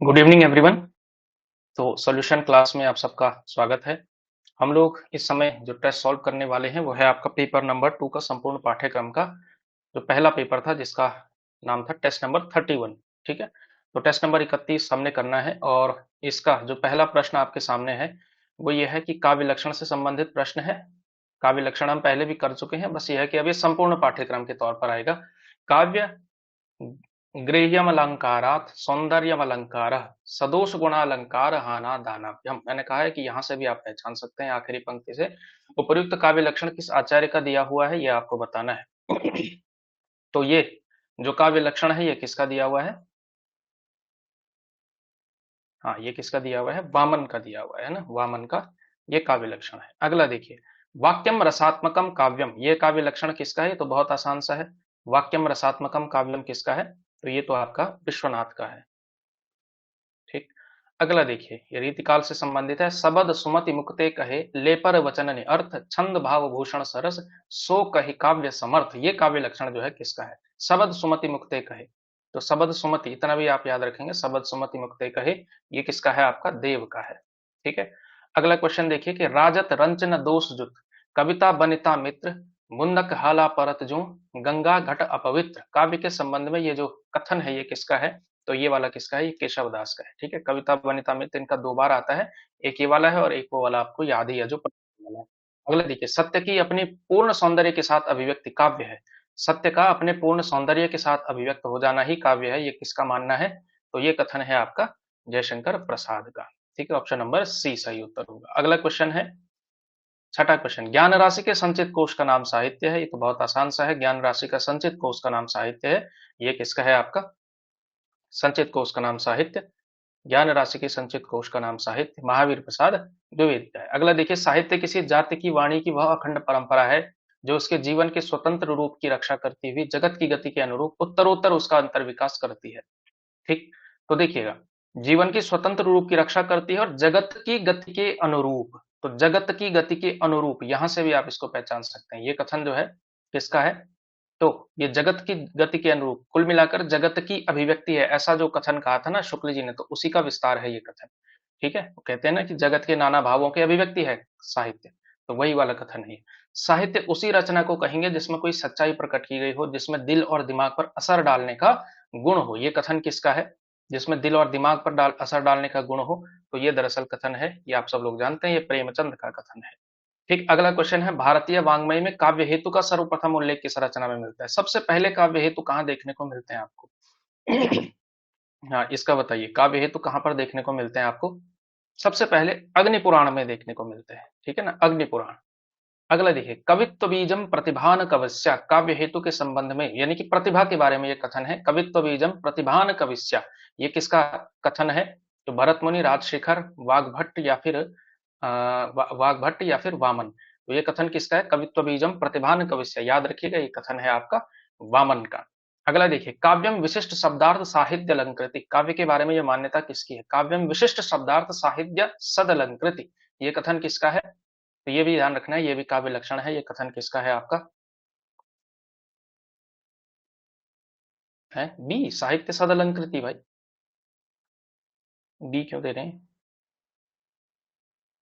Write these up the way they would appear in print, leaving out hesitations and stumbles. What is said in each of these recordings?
Good evening everyone. तो solution class में आप सबका स्वागत है। हम लोग इस समय जो टेस्ट सॉल्व करने वाले हैं वो है आपका पेपर नंबर 2 का संपूर्ण पाठ्यक्रम का जो पहला पेपर था, जिसका नाम था टेस्ट नंबर 31। ठीक है, तो टेस्ट नंबर 31 हमने करना है और इसका जो पहला प्रश्न आपके सामने है वो ये है कि काव्य लक्षण से संबंधित प्रश्न है। काव्य लक्षण हम पहले भी कर चुके हैं, बस ये है कि अब ये संपूर्ण पाठ्यक्रम के तौर पर आएगा। काव्य गृह्यमलंकारात् सौंदर्यमलंकारः सदोष गुणालंकार हाना दानव्यम। मैंने कहा है कि यहां से भी आप पहचान सकते हैं आखिरी पंक्ति से उपर्युक्त काव्य लक्षण किस आचार्य का दिया हुआ है, यह आपको बताना है। तो ये जो काव्य लक्षण है ये किसका दिया हुआ है? हाँ, ये किसका दिया हुआ है? वामन का दिया हुआ है ना, वामन का ये काव्य लक्षण है। अगला देखिए, वाक्यम रसात्मकम काव्यम, ये काव्य लक्षण किसका है? तो बहुत आसान सा है। वाक्यम रसात्मकम काव्यम किसका है? तो ये तो आपका विश्वनाथ का है। ठीक, अगला देखिए, ये रीतिकाल से संबंधित है। सबद सुमति मुक्ते कहे लेपर वचन ने अर्थ छंद भाव भूषण सरस सो कहि काव्य समर्थ, ये काव्य लक्षण जो है किसका है? सबद सुमति मुक्ते कहे। तो सबद सुमति इतना भी आप याद रखेंगे, सबद सुमति मुक्ते कहे ये किसका है? आपका देव का है। ठीक है, अगला क्वेश्चन देखिए कि राजत रंचन दोष जुत कविता बनिता मित्र मुंदक हाला परत जू गंगा घट अपवित्र, काव्य के संबंध में ये जो कथन है ये किसका है? तो ये वाला किसका है? ये केशव दास का है। ठीक है, कविता वनिता मित्र इनका दो बार आता है, एक ये वाला है और एक वो वाला आपको याद ही है जो वाला है। अगला देखिए, सत्य की अपनी पूर्ण सौंदर्य के साथ अभिव्यक्ति काव्य है। सत्य का अपने पूर्ण सौंदर्य के साथ अभिव्यक्त हो जाना ही काव्य है, ये किसका मानना है? तो ये कथन है आपका जयशंकर प्रसाद का। ठीक है, ऑप्शन नंबर सी सही उत्तर होगा। अगला क्वेश्चन है छठा क्वेश्चन, ज्ञान राशि के संचित कोश का नाम साहित्य है। ये तो बहुत आसान सा है, ज्ञान राशि का संचित कोश का नाम साहित्य है। ये किसका है? आपका संचित कोश का नाम साहित्य, ज्ञान राशि के संचित कोश का नाम साहित्य महावीर प्रसाद द्विवेदी का है। अगला देखिए, साहित्य किसी जाति की वाणी की वह अखंड परंपरा है जो उसके जीवन के स्वतंत्र रूप की रक्षा करती हुई जगत की गति के अनुरूप उत्तरोत्तर उसका अंतर विकास करती है। ठीक, तो देखिएगा, जीवन की स्वतंत्र रूप की रक्षा करती है और जगत की गति के अनुरूप, तो जगत की गति के अनुरूप यहां से भी आप इसको पहचान सकते हैं। ये कथन जो है किसका है? तो ये जगत की गति के अनुरूप, कुल मिलाकर जगत की अभिव्यक्ति है, ऐसा जो कथन कहा था ना शुक्ल जी ने, तो उसी का विस्तार है ये कथन। ठीक है, वो कहते हैं ना कि जगत के नाना भावों की अभिव्यक्ति है साहित्य, तो वही वाला कथन है। साहित्य उसी रचना को कहेंगे जिसमें कोई सच्चाई प्रकट की गई हो, जिसमें दिल और दिमाग पर असर डालने का गुण हो। ये कथन किसका है? जिसमें दिल और दिमाग पर असर डालने का गुण हो, तो ये दरअसल कथन है, ये आप सब लोग जानते हैं, ये प्रेमचंद का कथन है। ठीक, अगला क्वेश्चन है, भारतीय वाङ्मय में काव्य हेतु का सर्वप्रथम उल्लेख किस रचना में मिलता है? सबसे पहले काव्य हेतु कहाँ देखने को मिलते हैं आपको? हाँ, इसका बताइए, काव्य हेतु कहाँ पर देखने को मिलते हैं आपको? सबसे पहले अग्नि पुराण में देखने को मिलते हैं। ठीक है ना, अग्नि पुराण। अगला देखिए, कवित्व बीजम प्रतिभान कविस्या, काव्य हेतु के संबंध में यानी कि प्रतिभा के बारे में ये कथन है, कवित्व बीजम प्रतिभान कविस्या, ये किसका कथन है? तो भरत मुनि, राजशेखर, वाग्भट्ट या फिर वाग्भट्ट या फिर वामन, तो ये कथन किसका है? कवित्व बीजम प्रतिभान कविस्या, याद रखिएगा ये कथन है आपका वामन का। अगला देखिए, काव्यम विशिष्ट शब्दार्थ साहित्य अलंकृति, काव्य के बारे में ये मान्यता किसकी है? काव्यम विशिष्ट शब्दार्थ साहित्य सद अलंकृति, ये कथन किसका है? तो ये भी ध्यान रखना है, ये भी काव्य लक्षण है, ये कथन किसका है आपका? है बी, साहित्य सद अलंकृति। भाई बी क्यों दे रहे हैं?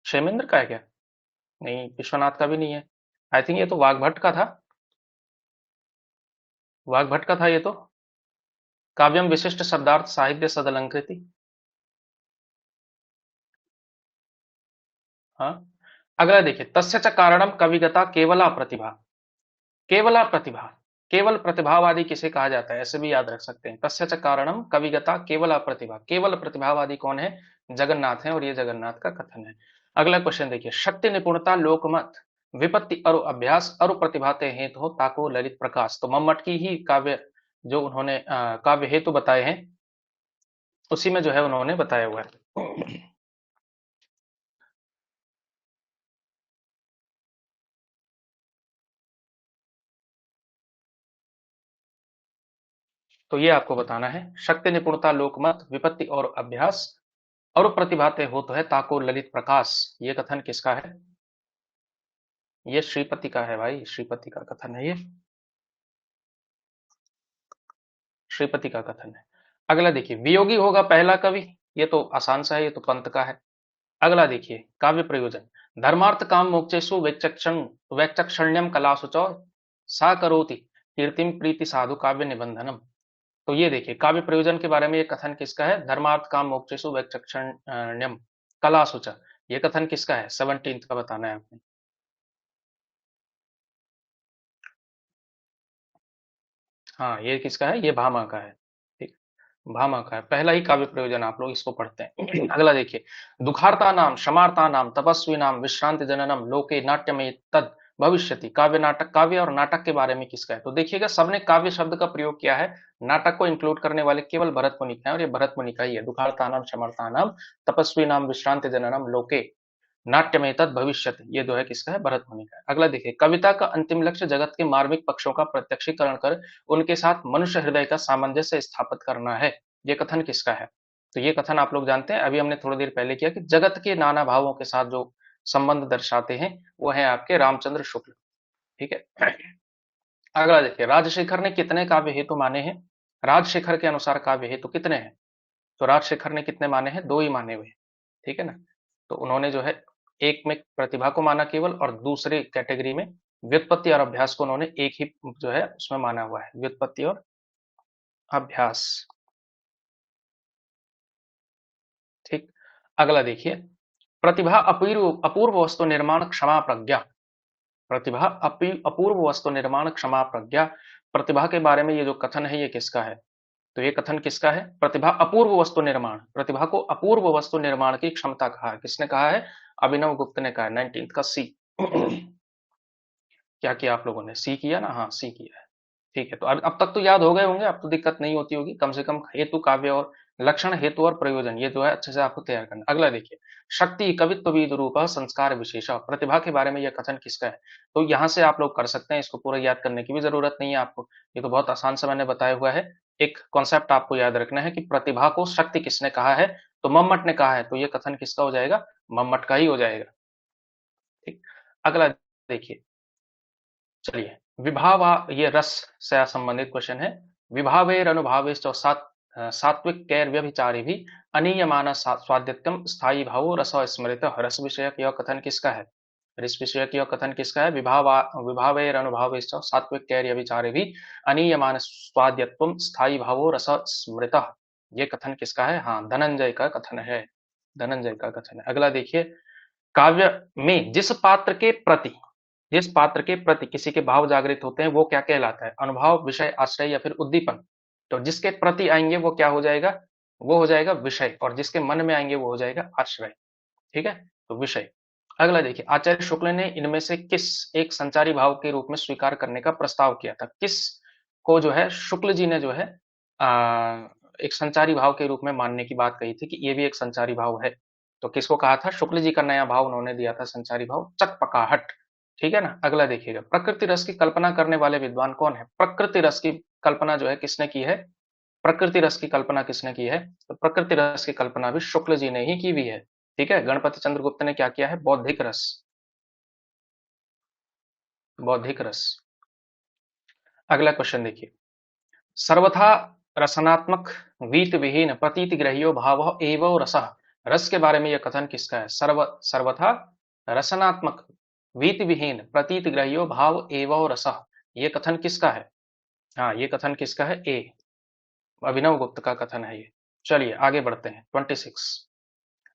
क्षेमेंद्र का है क्या? नहीं, विश्वनाथ का भी नहीं है। आई थिंक ये तो वाग्भट्ट का था, वाग्भट्ट का था ये तो। काव्यम विशिष्ट शब्दार्थ साहित्य सद अलंकृति। हाँ, अगला देखिए, तस्य च कारणम कविगता केवला प्रतिभा, केवला प्रतिभा, केवल प्रतिभावादी किसे कहा जाता है? ऐसे भी याद रख सकते हैं, तस्य च कारणम कविगता केवला प्रतिभा, केवल प्रतिभावादी कौन है? जगन्नाथ है, और ये जगन्नाथ का कथन है। अगला क्वेश्चन देखिए, शक्ति निपुणता लोकमत विपत्ति अरु अभ्यास अरु प्रतिभाते हेतु हो ताको ललित प्रकाश, तो मम्मट की ही काव्य जो उन्होंने काव्य हेतु बताए हैं उसी में जो है उन्होंने बताया हुआ है। तो ये आपको बताना है, शक्ति निपुणता लोकमत विपत्ति और अभ्यास और प्रतिभाते हो तो है ताको ललित प्रकाश, ये कथन किसका है? ये श्रीपति का है भाई, श्रीपति का कथन है ये, श्रीपति का कथन है। अगला देखिए, वियोगी होगा पहला कवि, ये तो आसान सा है, ये तो पंत का है। अगला देखिए, काव्य प्रयोजन। धर्मार्थ काम मोक्षेषु वैचक्षण्यम कलासु च सा करोति कीर्तिम प्रीति साधु काव्य निबंधनम। तो ये देखिए, काव्य प्रयोजन के बारे में ये कथन किसका है? धर्मार्थ काम मोक्षेषु वैचक्षण्यम कलासु च। ये कथन किसका है? 17th का बताना है आपने। हाँ, ये किसका है? ये भामा का है। ठीक, भामा का है। पहला ही काव्य प्रयोजन आप लोग इसको पढ़ते हैं। अगला देखिए, दुखार्ता नाम क्षमार्ता नाम तपस्वी नाम विश्रांति जननम लोके नाट्य में तद भविष्यति। काव्य नाटक, काव्य और नाटक के बारे में किसका है? तो देखिएगा, सबने काव्य शब्द का प्रयोग किया है, नाटक को इंक्लूड करने वाले केवल भरत मुनि का है, और ये भरत मुनि का ही है। दुखार्ता नाम क्षमार्ता नाम तपस्वी नाम विश्रांति जननम लोके नाट्य में तद भविष्यति, ये जो है किसका है? भरत मुनि का है। अगला देखिए, कविता का अंतिम लक्ष्य जगत के मार्मिक पक्षों का प्रत्यक्षीकरण कर उनके साथ मनुष्य हृदय का सामंजस्य स्थापित करना है। ये कथन किसका है? तो ये कथन आप लोग जानते हैं, अभी हमने थोड़ी देर पहले किया कि जगत के नाना भावों के साथ जो संबंध दर्शाते हैं वो है आपके रामचंद्र शुक्ल। ठीक है। अगला देखिए, राजशेखर ने कितने काव्य हेतु माने हैं? राजशेखर के अनुसार काव्य हेतु कितने हैं? तो राजशेखर ने कितने माने हैं? दो ही माने हुए हैं। ठीक है ना। तो उन्होंने जो है, एक में प्रतिभा को माना केवल, और दूसरे कैटेगरी में व्युत्पत्ति और अभ्यास को उन्होंने एक ही जो है उसमें माना हुआ है, व्युत्पत्ति और अभ्यास। ठीक। अगला देखिए, प्रतिभा अपूर्व वस्तु निर्माण क्षमा प्रज्ञा। प्रतिभा अपूर्व वस्तु निर्माण क्षमा प्रज्ञा। प्रतिभा के बारे में ये जो कथन है ये किसका है? तो ये कथन किसका है? प्रतिभा अपूर्व वस्तु निर्माण, प्रतिभा को अपूर्व वस्तु निर्माण की क्षमता कहा है। किसने कहा है? अभिनव गुप्त ने कहा है। 19th का सी। क्या किया आप लोगों ने? सी किया ना? हाँ, सी किया है। ठीक है, तो अब तक तो याद हो गए होंगे, अब तो दिक्कत नहीं होती होगी। कम से कम हेतु, काव्य और लक्षण, हेतु और प्रयोजन, ये जो है अच्छे से आपको तैयार करना। अगला देखिए, शक्ति कवित्व विद रूप संस्कार विशेष। प्रतिभा के बारे में यह कथन किसका है? तो यहाँ से आप लोग कर सकते हैं, इसको पूरा याद करने की भी जरूरत नहीं है आपको, ये तो बहुत आसान से मैंने बताया हुआ है। एक कॉन्सेप्ट आपको याद रखना है कि प्रतिभा को शक्ति किसने कहा है? तो मम्मट ने कहा है, तो ये कथन किसका हो जाएगा? मम्मट का ही हो जाएगा। ठीक। अगला देखिए, चलिए, विभावा, ये रस से संबंधित क्वेश्चन है। विभावेर अनुभावेश्च सात्विक कैर व्यभिचारी भी अनीयमान स्वाद्यतम स्थायी भावो रस स्मृत। रस विषयक यह कथन किसका है? रस विषयक यह कथन किसका है? विभावेर अनुभावेश्च सात्विक कैर व्यभिचारी भी अनीयमान स्वाद्यत्वम स्थायी भावो रस स्मृत। ये कथन किसका है? हाँ, धनंजय का कथन है। धनंजय का कथन है। अगला देखिए, काव्य में जिस पात्र के प्रति किसी के भाव जागृत होते हैं वो क्या कहलाता है? अनुभव, विषय, आश्रय या फिर उद्दीपन। तो जिसके प्रति आएंगे वो क्या हो जाएगा? वो हो जाएगा विषय, और जिसके मन में आएंगे वो हो जाएगा आश्रय। ठीक है, तो विषय। अगला देखिए, आचार्य शुक्ल ने इनमें से किस एक संचारी भाव के रूप में स्वीकार करने का प्रस्ताव किया था? किस को जो है शुक्ल जी ने जो है एक संचारी भाव के रूप में मानने की बात कही थी कि ये भी एक संचारी भाव है। तो किसको कहा था? शुक्ल जी का नया भाव उन्होंने दिया था, संचारी भाव, चकपकाहट। ठीक है ना। अगला देखिएगा, प्रकृति रस की कल्पना करने वाले विद्वान कौन है? प्रकृति रस की कल्पना जो है किसने की है? प्रकृति रस की कल्पना किसने की है? तो प्रकृति रस की कल्पना भी शुक्ल जी ने ही की हुई है। ठीक है, गणपति चंद्रगुप्त ने क्या किया है? बौद्धिक रस, बौद्धिक रस। अगला क्वेश्चन देखिए, सर्वथा रसनात्मक वीत विहीन प्रतीति ग्रहियो भाव एवं रस। रस के बारे में यह कथन किसका है? सर्वथा रसनात्मक वीत विहीन प्रतीत ग्रहियो भाव एवं रस। ये कथन किसका है? हाँ, ये कथन किसका है? ए, अभिनव गुप्त का कथन है ये। चलिए आगे बढ़ते हैं। 26,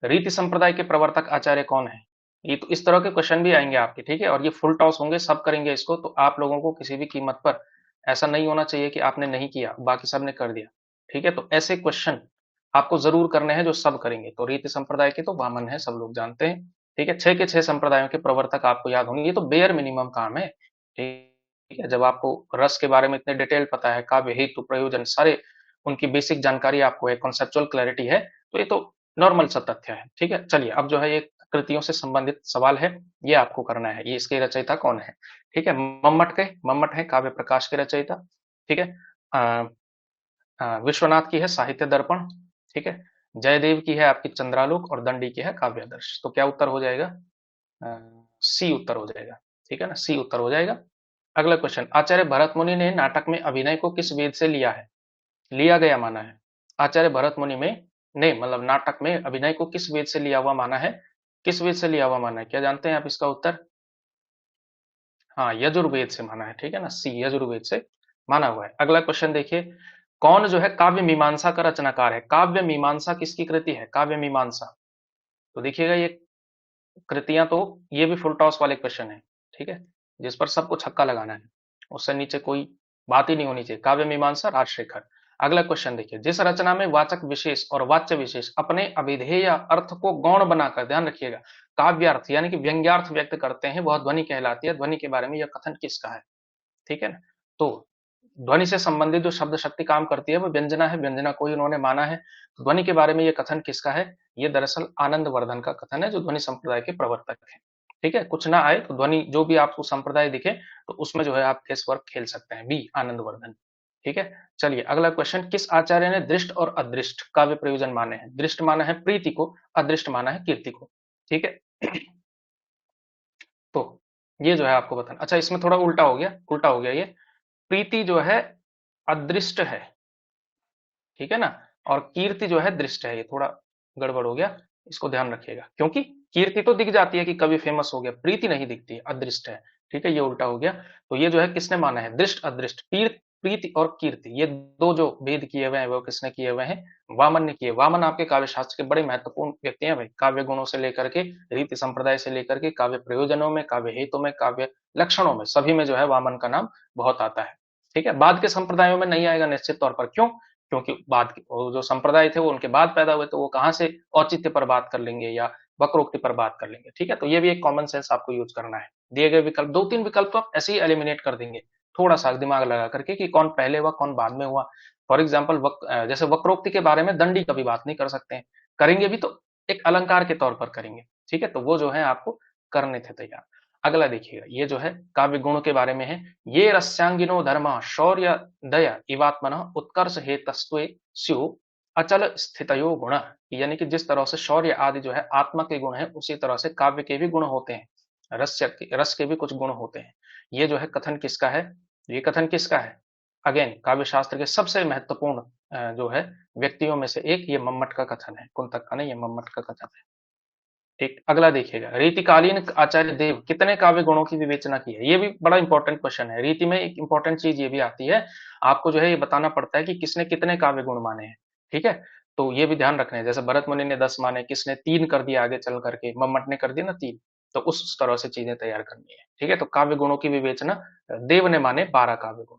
रीति संप्रदाय के प्रवर्तक आचार्य कौन है? ये तो इस तरह के क्वेश्चन भी आएंगे आपके। ठीक है, और ये फुल टॉस होंगे, सब करेंगे इसको, तो आप लोगों को किसी भी कीमत पर ऐसा नहीं होना चाहिए कि आपने नहीं किया बाकी सब ने कर दिया। ठीक है, तो ऐसे क्वेश्चन आपको जरूर करने हैं जो सब करेंगे। तो रीति संप्रदाय के तो वामन है, सब लोग जानते हैं। ठीक है, 6 के 6 संप्रदायों के प्रवर्तक आपको याद होंगे, ये तो बेयर मिनिमम काम है। ठीक है, जब आपको रस के बारे में इतने डिटेल पता है, काव्य हेतु प्रयोजन सारे उनकी बेसिक जानकारी आपको है, कॉन्सेप्चुअल क्लैरिटी है, तो ये तो नॉर्मल सा तथ्य है। ठीक है, चलिए अब जो है ये कृतियों से संबंधित सवाल है, ये आपको करना है। ये इसके रचयिता कौन है? ठीक है, मम्मट है काव्य प्रकाश के रचयिता। ठीक है, विश्वनाथ की है साहित्य दर्पण। ठीक है, जयदेव की है आपकी चंद्रालोक, और दंडी की है काव्यादर्श। तो क्या उत्तर हो जाएगा? सी उत्तर हो जाएगा। ठीक है ना, सी उत्तर हो जाएगा। अगला क्वेश्चन, आचार्य भरत मुनि ने नाटक में अभिनय को किस वेद से लिया है? लिया गया माना है। आचार्य भरत मुनि में नहीं, मतलब नाटक में अभिनय को किस वेद से लिया हुआ माना है? किस वेद से लिया हुआ माना है? क्या जानते हैं आप इसका उत्तर? हाँ, यजुर्वेद से माना है, ठीक है ना, सी यजुर्वेद से माना हुआ है। अगला क्वेश्चन देखिए, कौन जो है काव्य मीमांसा का रचनाकार है? काव्य मीमांसा किसकी कृति है? काव्य मीमांसा, तो देखिएगा ये कृतियां तो, ये भी फुल टॉस वाले क्वेश्चन है, ठीक है, जिस पर सबको छक्का लगाना है, उससे नीचे कोई बात ही नहीं होनी चाहिए। काव्य मीमांसा राजशेखर। अगला क्वेश्चन देखिए, जिस रचना में वाचक विशेष और वाच्य विशेष अपने अभिधेय अर्थ को गौण बनाकर, ध्यान रखिएगा, काव्यार्थ यानी कि व्यंग्यार्थ व्यक्त करते हैं, वह ध्वनि कहलाती है। ध्वनि के बारे में यह कथन किसका है? ठीक है ना, तो ध्वनि से संबंधित जो शब्द शक्ति काम करती है वो व्यंजना है, व्यंजना को ही उन्होंने माना है। तो ध्वनि के बारे में ये कथन किसका है? ये दरअसल आनंद वर्धन का कथन है, जो ध्वनि संप्रदाय के प्रवर्तक है। ठीक है, कुछ ना आए तो ध्वनि जो भी आपको संप्रदाय दिखे तो उसमें जो है आप केस वर्क खेल सकते हैं, बी आनंद वर्धन। ठीक है, चलिए अगला क्वेश्चन, किस आचार्य ने दृष्ट और अदृष्ट काव्य प्रयोजन माने हैं? दृष्ट माना है प्रीति को, अदृष्ट माना है कीर्ति को। ठीक है, तो ये जो है आपको बताना। अच्छा, इसमें थोड़ा उल्टा हो गया, उल्टा हो गया ये, प्रीति जो है अदृष्ट है, ठीक है ना, और कीर्ति जो है दृष्ट है, ये थोड़ा गड़बड़ हो गया, इसको ध्यान रखिएगा, क्योंकि कीर्ति तो दिख जाती है कि कवि फेमस हो गया, प्रीति नहीं दिखती है, अदृष्ट है। ठीक है, ये उल्टा हो गया। तो ये जो है किसने माना है? दृष्ट अदृष्ट, प्रीति और कीर्ति, ये दो जो भेद किए हुए हैं वो किसने किए हुए हैं? वामन ने किए। वामन आपके काव्य शास्त्र के बड़े महत्वपूर्ण व्यक्ति हैं भाई, काव्य गुणों से लेकर के, रीति संप्रदाय से लेकर के, काव्य प्रयोजनों में, काव्य हेतु में, काव्य लक्षणों में, सभी में जो है वामन का नाम बहुत आता है। ठीक है, बाद के संप्रदायों में नहीं आएगा निश्चित तौर पर, क्यों? क्योंकि बाद के वो जो संप्रदाय थे वो उनके बाद पैदा हुए, तो वो कहाँ से औचित्य पर बात कर लेंगे या वक्रोक्ति पर बात कर लेंगे। ठीक है, तो ये भी एक कॉमन सेंस आपको यूज करना है। दिए गए विकल्प, दो तीन विकल्प तो आप ऐसे ही एलिमिनेट कर देंगे, थोड़ा सा दिमाग लगा करके कि कौन पहले हुआ कौन बाद में हुआ। फॉर एग्जाम्पल जैसे वक्रोक्ति के बारे में दंडी कभी बात नहीं कर सकते हैं, करेंगे भी तो एक अलंकार के तौर पर करेंगे। ठीक है, तो वो जो है आपको करने थे तैयार। अगला देखिएगा, ये जो है काव्य गुण के बारे में है, ये रस्यांगिनो धर्मा शौर्य दया इवात्मन उत्कर्ष हेतस्त्वे स्यु अचल स्थितयो गुण, यानी कि जिस तरह से शौर्य आदि जो है आत्मा के गुण है, उसी तरह से काव्य के भी गुण होते हैं, रस के भी कुछ गुण होते हैं। ये जो है कथन किसका है? ये कथन किसका है? अगेन काव्य शास्त्र के सबसे महत्वपूर्ण जो है व्यक्तियों में से एक, ये मम्मट का कथन है, कुंतक का नहीं, ये मम्मट का कथन है। ठीक, अगला देखिएगा, रीतिकालीन आचार्य देव कितने काव्य गुणों की विवेचना की है? ये भी बड़ा इंपॉर्टेंट क्वेश्चन है। रीति में एक इंपॉर्टेंट चीज ये भी आती है, आपको जो है ये बताना पड़ता है कि किसने कितने काव्य गुण माने हैं। ठीक है, तो ये भी ध्यान रखना है, जैसे भरत मुनि ने 10 माने, किसने 3 कर दिया आगे चल करके, मम्मट ने कर दिया ना 3, तो उस तरह से चीजें तैयार करनी है। ठीक है, तो काव्य गुणों की विवेचना देव ने माने 12 काव्य गुण।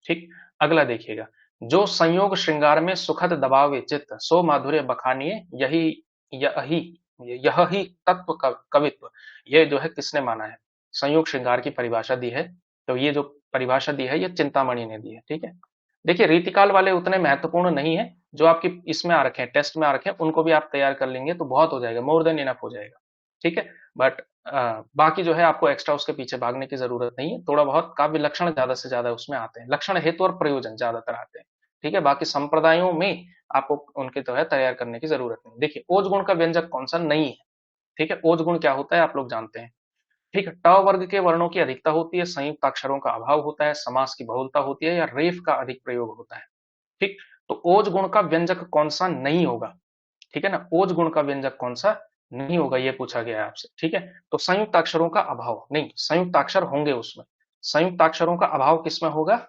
ठीक, अगला देखिएगा, जो संयोग श्रृंगार में सुखद दबावे चित्त सो माधुर्य बखानिए, यही यही यह ही तत्व कवित्व, ये जो है किसने माना है? संयोग श्रृंगार की परिभाषा दी है, तो ये जो परिभाषा दी है ये चिंतामणि ने दी है। ठीक है, देखिए रीतिकाल वाले उतने महत्वपूर्ण नहीं है, जो आपकी इसमें आ रखे हैं, टेस्ट में आ रखे हैं, उनको भी आप तैयार कर लेंगे तो बहुत हो जाएगा, मोर देन इनफ हो जाएगा। ठीक है, बट बाकी जो है आपको एक्स्ट्रा उसके पीछे भागने की जरूरत नहीं है, थोड़ा बहुत काव्य लक्षण ज्यादा से ज्यादा उसमें आते हैं, लक्षण हेतु और प्रयोजन ज्यादातर आते हैं। ठीक है, बाकी संप्रदायों में आपको उनके जो है तैयार करने की जरूरत नहीं। देखिए ओज गुण का व्यंजक कौन सा नहीं है? ठीक है, ओज गुण क्या होता है आप लोग जानते हैं। ठीक है, ट वर्ग के वर्णों की अधिकता होती है, संयुक्त अक्षरों का अभाव होता है, समास की बहुलता होती है, या रेफ का अधिक प्रयोग होता है। ठीक, तो ओज गुण का व्यंजक कौन सा नहीं होगा? ठीक है ना, ओज गुण का व्यंजक कौन सा नहीं होगा, ये पूछा गया है आपसे। ठीक है, तो संयुक्त अक्षरों का अभाव नहीं, संयुक्त अक्षर होंगे उसमें, संयुक्त अक्षरों का अभाव किसमें होगा?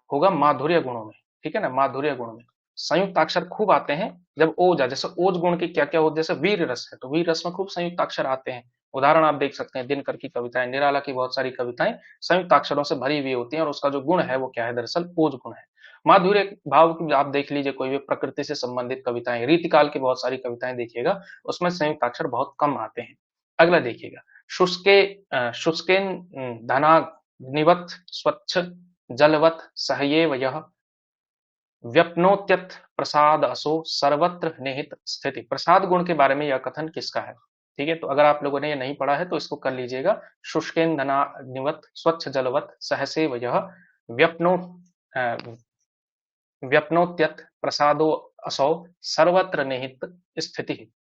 होगा माधुर्य गुणों में। ठीक है ना, माधुर्य गुण में संयुक्त अक्षर खूब आते हैं जब ओज आ, जैसे ओज गुण की क्या क्या होते हैं, जैसे वीर रस है तो वीर रस में खूब संयुक्त अक्षर आते हैं। उदाहरण आप देख सकते हैं, दिनकर की कविताएं, निराला की बहुत सारी कविताएं संयुक्त अक्षरों से भरी हुई होती हैं, और उसका जो गुण है वो क्या है? दरअसल ओज गुण है। माधुर्य भाव की आप देख लीजिए, कोई भी प्रकृति से संबंधित कविताएं, रीतिकाल की बहुत सारी कविताएं देखिएगा, उसमें संयुक्त अक्षर बहुत कम आते हैं। अगला देखिएगा, शुष्केन धनाग निवत स्वच्छ जलवत सहयेव यह व्यपनोत्यत प्रसाद असो सर्वत्र निहित स्थिति, प्रसाद गुण के बारे में यह कथन किसका है? ठीक है, तो अगर आप लोगों ने ये नहीं पढ़ा है तो इसको कर लीजिएगा, शुष्केन धना निवत स्वच्छ जलवत सहसेव यह व्यपनो व्यपनोत्यत प्रसादो असौ सर्वत्र निहित स्थिति,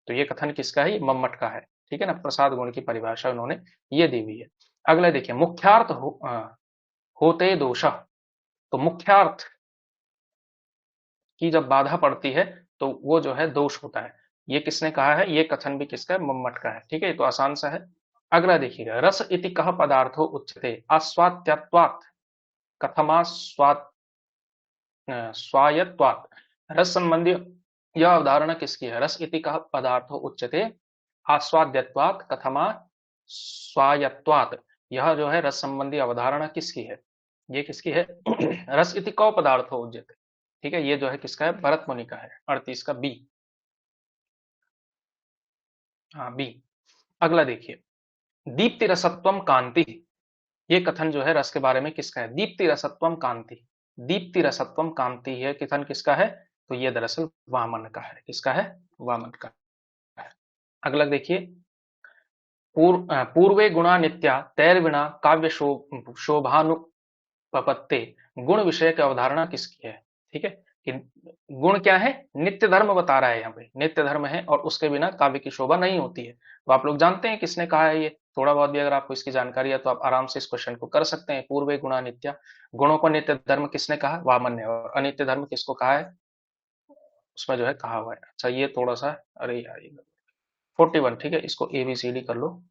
तो ये कथन किसका है? ये मम्मट का है। ठीक है ना, प्रसाद गुण की परिभाषा उन्होंने ये दी हुई है। अगला देखिए, मुख्यार्थ होते दोष, तो मुख्यार्थ की जब बाधा पड़ती है तो वो जो है दोष होता है। ये किसने कहा है? ये कथन भी किसका है? मम्मट का है। ठीक है, ये तो आसान सा है। अगला देखिएगा, रस इति कह पदार्थो उच्यते आस्वाद्यत्वात् कथमास्वाद स्वायत्वात्। रस संबंधी यह अवधारणा किसकी है? रस इति कह पदार्थो उच्यते आस्वाद्यत्वात् कथमा स्वायत्वात्। यह जो है रस संबंधी अवधारणा किसकी है? ये किसकी है? रस इति कौ पदार्थो उच्यते। ठीक है, ये जो है किसका है? भरत मुनि का है। 38 का बी। हाँ, बी। अगला देखिए, दीप्ति रसत्वम कांति। ये कथन जो है रस के बारे में किसका है? दीप्ति रसत्वम कांति। दीप्ति रसत्वम कांति ये कथन किसका है? तो ये दरअसल वामन का है। किसका है? वामन का है। अगला देखिए, पूर्वे गुणा नित्या तैर्विणा काव्य शोभानुपपत्ते। गुण विषय की अवधारणा किसकी है? ठीक है, कि गुण क्या है? नित्य धर्म बता रहा है यहाँ पे, नित्य धर्म है और उसके बिना काव्य की शोभा नहीं होती है। तो आप लोग जानते हैं किसने कहा है ये? थोड़ा बहुत भी अगर आपको इसकी जानकारी है तो आप आराम से इस क्वेश्चन को कर सकते हैं। पूर्वे गुणा नित्या, गुणों को नित्य धर्म किसने कहा? वामन ने। और अनित्य धर्म किसको कहा है? उसमें जो है कहा हुआ है। अच्छा, ये थोड़ा सा, अरे यार, 41। ठीक है, इसको ए बी सी डी कर लो।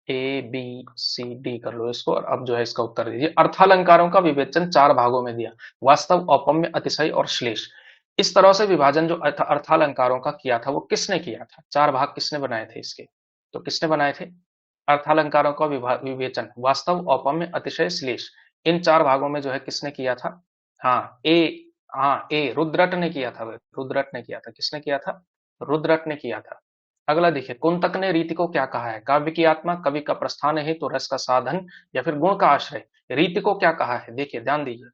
ए बी सी डी कर लो इसको, और अब जो है इसका उत्तर दीजिए। अर्थालंकारों का विवेचन 4 भागों में दिया, वास्तव, औपम्य, अतिशय और श्लेष। इस तरह से विभाजन जो अर्थालंकारों का किया था वो किसने किया था? 4 भाग किसने बनाए थे इसके? तो किसने बनाए थे? अर्थालंकारों का विवेचन वास्तव, औपम्य, अतिशय, श्लेष। इन 4 भागों में जो है किसने किया था? हाँ ए, हाँ ए रुद्रट ने किया था। रुद्रट ने किया था। किसने किया था? रुद्रट ने किया था। अगला देखिए, कुंतक ने रीति को क्या कहा है? काव्य की आत्मा, कवि का प्रस्थान है तो रस का साधन, या फिर गुण का आश्रय। रीति को क्या कहा है? देखिए, ध्यान दीजिए,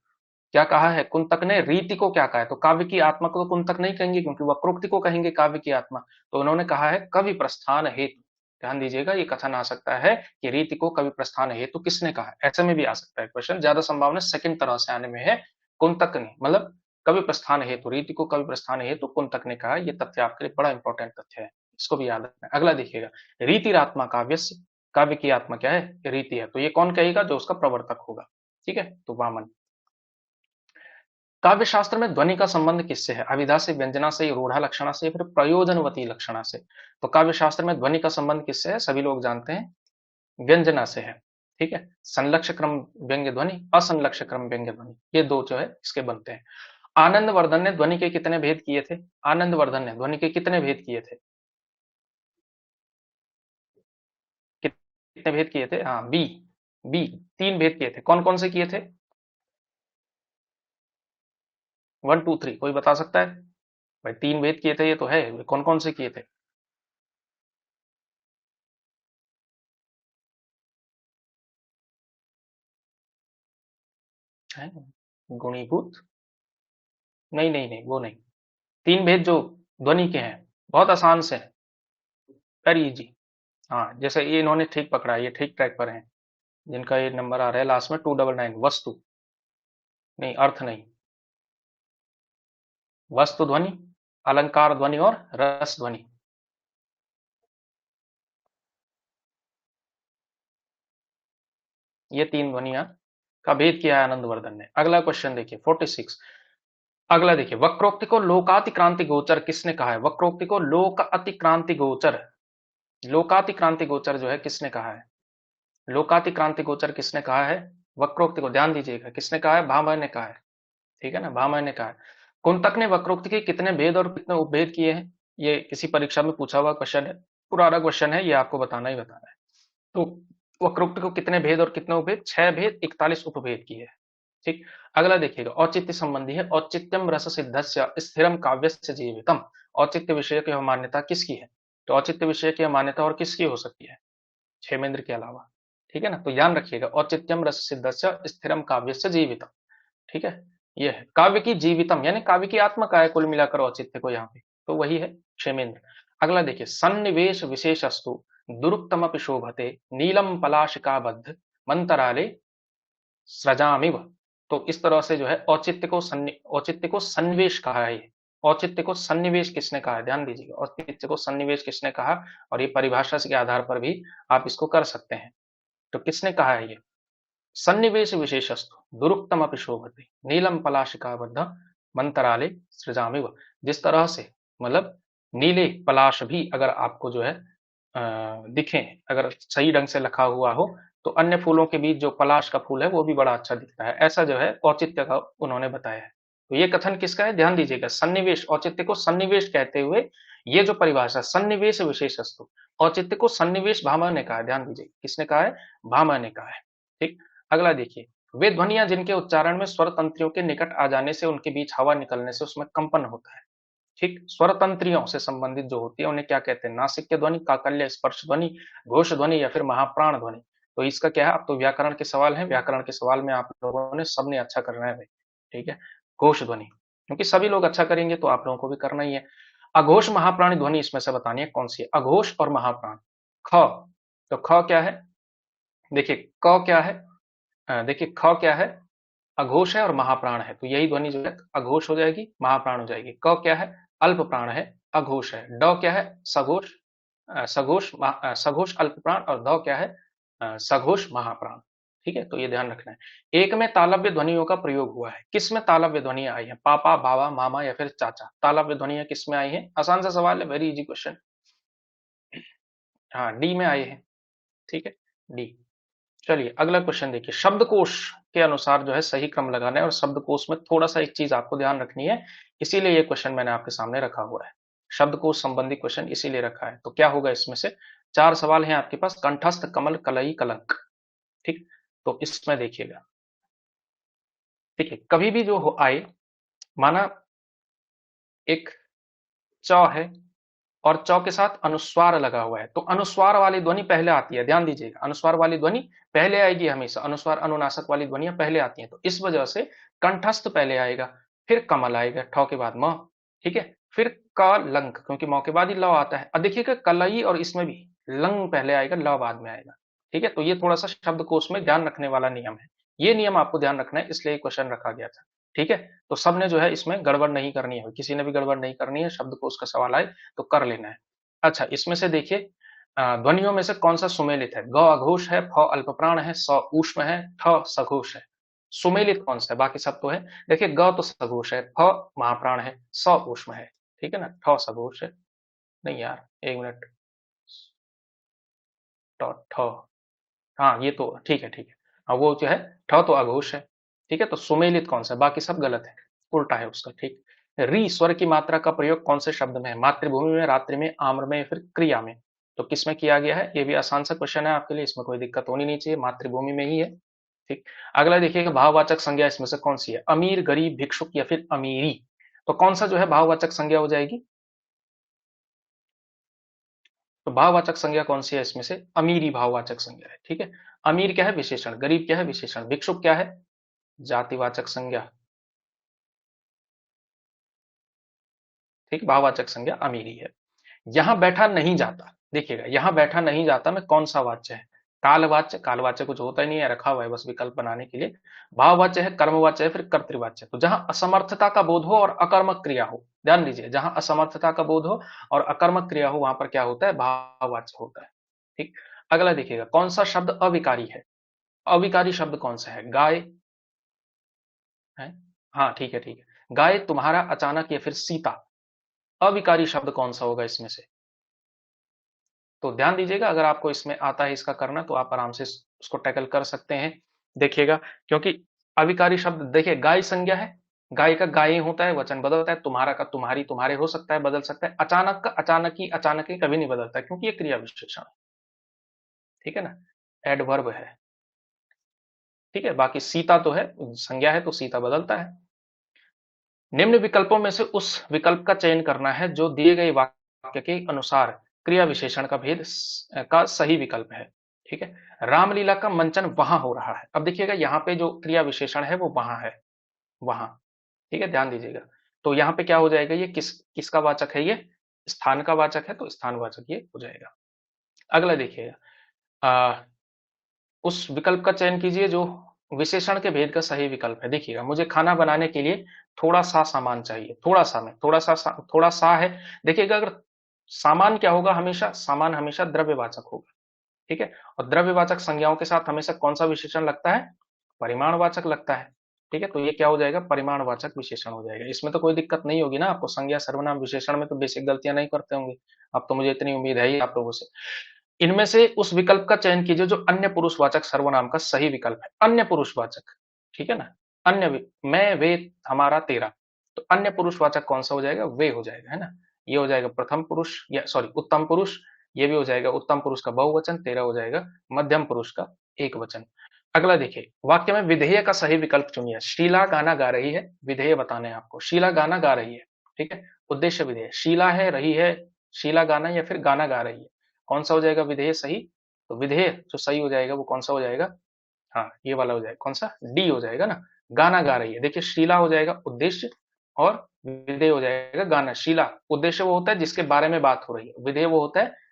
क्या कहा है? कुंतक ने रीति को क्या कहा है? तो काव्य की आत्मा को तो कुंतक नहीं कहेंगे, क्योंकि वक्रोक्ति को कहेंगे काव्य की आत्मा। तो उन्होंने कहा है कवि प्रस्थान हेतु। ध्यान दीजिएगा, ये कथन आ सकता है कि रीति को कवि प्रस्थान हेतु किसने कहा है? ऐसे में भी आ सकता है क्वेश्चन, ज्यादा संभावना सेकंड तरह से आने में है। कुंतक ने, मतलब कवि प्रस्थान हेतु, रीति को कवि प्रस्थान हेतु कुंतक ने कहा। ये तथ्य आपके लिए बड़ा इंपॉर्टेंट तथ्य है, इसको भी याद रखना है। अगला देखिएगा, रीतिरात्मा काव्यस्य। काव्य की आत्मा क्या है? रीति है। तो ये कौन कहेगा? जो उसका प्रवर्तक होगा। ठीक है, तो वामन। काव्य शास्त्र में ध्वनि का संबंध किससे है? अभिधा से, व्यंजना से, रूढ़ा लक्षणा से, फिर प्रयोजनवती लक्षणा से। तो काव्य शास्त्र में ध्वनि का संबंध किससे है? सभी लोग जानते हैं, व्यंजना से है। ठीक है, संलक्ष्य क्रम व्यंग्य ध्वनि, असंलक्ष्य क्रम व्यंग्य ध्वनि, ये दो जो है इसके बनते हैं। आनंदवर्धन ने ध्वनि के कितने भेद किए थे? आनंदवर्धन ने ध्वनि के कितने भेद किए थे? कितने भेद किए थे? हाँ, बी। बी 3 भेद किए थे। कौन कौन से किए थे? 1 2 3 कोई बता सकता है? भाई 3 भेद किए थे, ये तो है। कौन कौन से किए थे? है? गुणीभूत? नहीं नहीं नहीं, वो नहीं। 3 भेद जो ध्वनि के हैं, बहुत आसान से हैं, वेरी इजी। हाँ, जैसे ये इन्होंने ठीक पकड़ा, ये ठीक ट्रैक पर हैं। जिनका ये नंबर आ रहा है लास्ट में 299, वस्तु नहीं, अर्थ नहीं। वस्तु ध्वनि, अलंकार ध्वनि और रस ध्वनि। ये 3 ध्वनिया का भेद किया है आनंदवर्धन ने। अगला क्वेश्चन देखिए, 46। अगला देखिए, वक्रोक्ति को लोकातिक्रांति गोचर किसने कहा है? वक्रोक्ति को लोक अतिक्रांति गोचर, लोकातिक्रांति गोचर जो है किसने कहा है? लोकातिक्रांति गोचर किसने कहा है? वक्रोक्ति को ध्यान दीजिएगा, किसने कहा है? भामह ने कहा है। ठीक है ना, भामह ने कहा है। कुंतक ने वक्रोक्ति के कितने भेद और कितने उपभेद किए हैं? ये किसी परीक्षा में पूछा हुआ क्वेश्चन है, पुराना क्वेश्चन है, ये आपको बताना ही बताना है। तो वक्रोक्ति को कितने भेद और कितने उपभेद? 6 भेद, 41 उपभेद किए हैं। ठीक। अगला देखिएगा, औचित्य संबंधी है। औचित्यम रस सिद्धस्य स्थिरम काव्यस्य जीवितम। औचित्य विषय की मान्यता किसकी है? तो औचित्य विषय की मान्यता और किसकी हो सकती है? क्षेमेंद्र के अलावा। ठीक है ना, तो ध्यान रखिएगा, औचित्यम रस सिद्धस्य स्थिरम काव्यस्य जीवितम। ठीक है, ये है काव्य की जीवितम, यानी काव्य की आत्मा का है कुल मिलाकर औचित्य को यहाँ पे, तो वही है क्षेमेंद्र। अगला देखिए, सन्निवेश विशेषस्तु दुरुक्तम शोभते नीलम पलाशिकाबद्ध मंतराले सृजामिव। तो इस तरह से जो है औचित्य को सन्निवेश कहा है। ये औचित्य को सन्निवेश किसने कहा है? ध्यान दीजिएगा, औचित्य को सन्निवेश किसने कहा? और ये परिभाषा के आधार पर भी आप इसको कर सकते हैं। तो किसने कहा है ये? सन्निवेश विशेषस्तु दुरुक्तम शोभते नीलम पलाशिकाबद्ध मंतराले सृजामिव। जिस तरह से मतलब नीले पलाश भी अगर आपको जो है दिखें, अगर सही ढंग से लिखा हुआ हो, तो अन्य फूलों के बीच जो पलाश का फूल है वो भी बड़ा अच्छा दिखता है, ऐसा जो है औचित्य का उन्होंने बताया है। तो ये कथन किसका है, ध्यान दीजिएगा, सन्निवेश, औचित्य को सन्निवेश कहते हुए ये जो परिभाषा सन्निवेश विशेषस्तु, औचित्य को सन्निवेश भामा ने कहा है, ध्यान दीजिए किसने कहा है, भामा ने कहा है। ठीक, अगला देखिए, वे ध्वनियां जिनके उच्चारण में स्वर तंत्रियों के निकट आ जाने से उनके बीच हवा निकलने से उसमें कंपन होता है। ठीक, स्वर तंत्रियों से संबंधित जो होती है उन्हें क्या कहते हैं, नासिक्य ध्वनि, काकल्य स्पर्श ध्वनि, घोष ध्वनि या फिर महाप्राण ध्वनि। तो इसका क्या है, अब तो व्याकरण के सवाल है, व्याकरण के सवाल में आप लोगों ने सबने अच्छा करना है भाई। ठीक है, घोष ध्वनि, क्योंकि सभी लोग अच्छा करेंगे तो आप लोगों को भी करना ही है। अघोष महाप्राणी ध्वनि इसमें से बतानी है कौन सी है, अघोष और महाप्राण। ख, तो ख क्या है, देखिए क क्या है, देखिए ख क्या है, अघोष है और महाप्राण है, तो यही ध्वनि जो है अघोष हो जाएगी, महाप्राण हो जाएगी। क क्या है, अल्प प्राण है, अघोष है। ड क्या है, सघोष, सघोष अल्प प्राण, और द क्या है, सघोष महाप्राण। ठीक है, तो ये ध्यान रखना है। एक में तालव्य ध्वनियों का प्रयोग हुआ है, किस में तालव्य ध्वनियां आई हैं, पापा, बाबा, मामा या फिर चाचा, तालव्य ध्वनियां किस में आई हैं, आसान सा सवाल है, वेरी इजी क्वेश्चन। हाँ, डी में आई है। ठीक है, डी। चलिए अगला क्वेश्चन देखिए, शब्दकोश के अनुसार जो है सही क्रम लगाना है, और शब्दकोश में थोड़ा सा एक चीज आपको ध्यान रखनी है, इसीलिए ये क्वेश्चन मैंने आपके सामने रखा हुआ है, शब्दकोश संबंधी क्वेश्चन इसीलिए रखा है। तो क्या होगा इसमें से, चार सवाल हैं आपके पास, कंठस्थ, कमल, कलई, कलंक। ठीक, तो इसमें देखिएगा, ठीक है, कभी भी जो हो आए, माना एक च है और च के साथ अनुस्वार लगा हुआ है, तो अनुस्वार वाली ध्वनि पहले आती है, ध्यान दीजिएगा, अनुस्वार वाली ध्वनि पहले आएगी हमेशा, अनुस्वार अनुनासिक वाली ध्वनियां पहले आती हैं, तो इस वजह से कंठस्थ पहले आएगा, फिर कमल आएगा, ठ के बाद म। ठीक है, फिर क लंक, क्योंकि म के बाद ही ल आता है। अब देखिएगा कलई और इसमें भी लंग पहले आएगा, ल बाद में आएगा। ठीक है, तो ये थोड़ा सा शब्दकोश में ध्यान रखने वाला नियम है, ये नियम आपको ध्यान रखना है, इसलिए क्वेश्चन रखा गया था। ठीक है, तो सबने जो है इसमें गड़बड़ नहीं करनी है, किसी ने भी गड़बड़ नहीं करनी है, शब्दकोश का सवाल आए तो कर लेना है। अच्छा, इसमें से देखिए ध्वनियों में से कौन सा सुमेलित है, ग अघोष है, फ अल्पप्राण है, स ऊष्म है, ठ सघोष है। सुमेलित कौन सा है, बाकी सब तो है। देखिए ग तो सघोष है, फ महाप्राण है, स ऊष्म है, ठीक है ना, ठ सघोष है। नहीं यार, एक मिनट, ठ ठ, हाँ ये तो ठीक है, ठीक है, हाँ वो जो है ठ तो अघोष है। ठीक है, तो सुमेलित कौन सा है, बाकी सब गलत है, उल्टा है उसका। ठीक, री स्वर की मात्रा का प्रयोग कौन से शब्द में है, मातृभूमि में, रात्रि में, आम्र में, या फिर क्रिया में। तो किसमें किया गया है, ये भी आसान सा क्वेश्चन है आपके लिए, इसमें कोई दिक्कत होनी नहीं चाहिए, मातृभूमि में ही है। ठीक, अगला देखिएगा, भाववाचक संज्ञा इसमें से कौन सी है, अमीर, गरीब, भिक्षुक या फिर अमीरी। तो कौन सा जो है भाववाचक संज्ञा हो जाएगी, तो भाववाचक संज्ञा कौन सी है इसमें से, अमीरी भाववाचक संज्ञा है। ठीक है, अमीर क्या है, विशेषण, गरीब क्या है, विशेषण, भिक्षुक क्या है, जातिवाचक संज्ञा। ठीक, भाववाचक संज्ञा अमीरी है। यहां बैठा नहीं जाता, देखिएगा यहां बैठा नहीं जाता में कौन सा वाच्य है, कालवाच्य, कालवाच्य कुछ होता ही नहीं है, रखा हुआ है बस विकल्प बनाने के लिए। भाववाच्य है, कर्मवाच्य है, फिर कर्तृवाच्य। तो जहां असमर्थता का बोध हो और अकर्मक क्रिया हो, ध्यान दीजिए, जहां असमर्थता का बोध हो और अकर्मक क्रिया हो वहां पर क्या होता है, भाववाच्य होता है। ठीक, अगला देखिएगा, कौन सा शब्द अविकारी है, अविकारी शब्द कौन सा है, गाय है, हाँ ठीक है, ठीक है, गाय, तुम्हारा, अचानक या फिर सीता। अविकारी शब्द कौन सा होगा इसमें से, तो ध्यान दीजिएगा, अगर आपको इसमें आता है इसका करना तो आप आराम से उसको टैकल कर सकते हैं। देखिएगा, क्योंकि अविकारी शब्द, देखिए गाय संज्ञा है, गाय का गाय होता है, वचन बदलता है, तुम्हारा का तुम्हारी, तुम्हारे हो सकता है, बदल सकता है, अचानक का अचानक ही कभी नहीं बदलता है, क्योंकि ये क्रिया विशेषण है। ठीक है ना, एडवर्ब है। ठीक है, बाकी सीता तो है, संज्ञा है तो सीता बदलता है। निम्न विकल्पों में से उस विकल्प का चयन करना है जो दिए गए वाक्य के अनुसार क्रिया विशेषण का भेद का सही विकल्प है। ठीक है, रामलीला का मंचन वहां हो रहा है, अब देखिएगा यहाँ पे जो क्रिया विशेषण है वो वहां है, वहां। ठीक है, ध्यान दीजिएगा, तो यहाँ पे क्या हो जाएगा, ये किसका वाचक है, ये स्थान का वाचक है, तो स्थानवाचक ये हो जाएगा। अगला देखिएगा, उस विकल्प का चयन कीजिए जो विशेषण के भेद का सही विकल्प है। देखिएगा, मुझे खाना बनाने के लिए थोड़ा सा सामान चाहिए, थोड़ा सा में थोड़ा सा है। देखिएगा, अगर सामान क्या होगा, हमेशा सामान हमेशा द्रव्यवाचक होगा। ठीक है, और द्रव्यवाचक संज्ञाओं के साथ हमेशा कौन सा विशेषण लगता है, परिमाणवाचक लगता है। ठीक है, तो ये क्या हो जाएगा, परिमाणवाचक विशेषण हो जाएगा। इसमें तो कोई दिक्कत नहीं होगी ना आपको, संज्ञा सर्वनाम विशेषण में तो बेसिक गलतियां नहीं करते होंगे। अब तो मुझे इतनी उम्मीद है ही आप लोगों से। इनमें से उस विकल्प का चयन कीजिए जो अन्य पुरुषवाचक सर्वनाम का सही विकल्प है। अन्य पुरुषवाचक, ठीक है ना, मैं, वे, हमारा, तेरा, तो अन्य पुरुषवाचक कौन सा हो जाएगा, वे हो जाएगा, है ना। ये हो जाएगा प्रथम पुरुष, या सॉरी उत्तम पुरुष। ये भी हो जाएगा उत्तम पुरुष का बहुवचन, तेरा हो जाएगा मध्यम पुरुष का एक वचन। अगला देखिए, वाक्य में विधेय का सही विकल्प चुनिए। शीला गाना गा रही है, विधेय बताने हैं आपको। शीला गाना गा रही है, ठीक है, उद्देश्य विधेय। शीला है, रही है, शीला गाना या फिर गाना गा रही है, कौन सा हो जाएगा विधेय सही। तो विधेय जो सही हो जाएगा वो कौन सा हो जाएगा, हाँ ये वाला हो जाएगा, कौन सा, डी हो जाएगा ना। गाना गा रही है, देखिए शीला हो जाएगा उद्देश्य, और विधेय हो जाएगा गाना। शीला उद्देश्य वो होता है जिसके बारे में बात हो रही है, विधेय वो होता है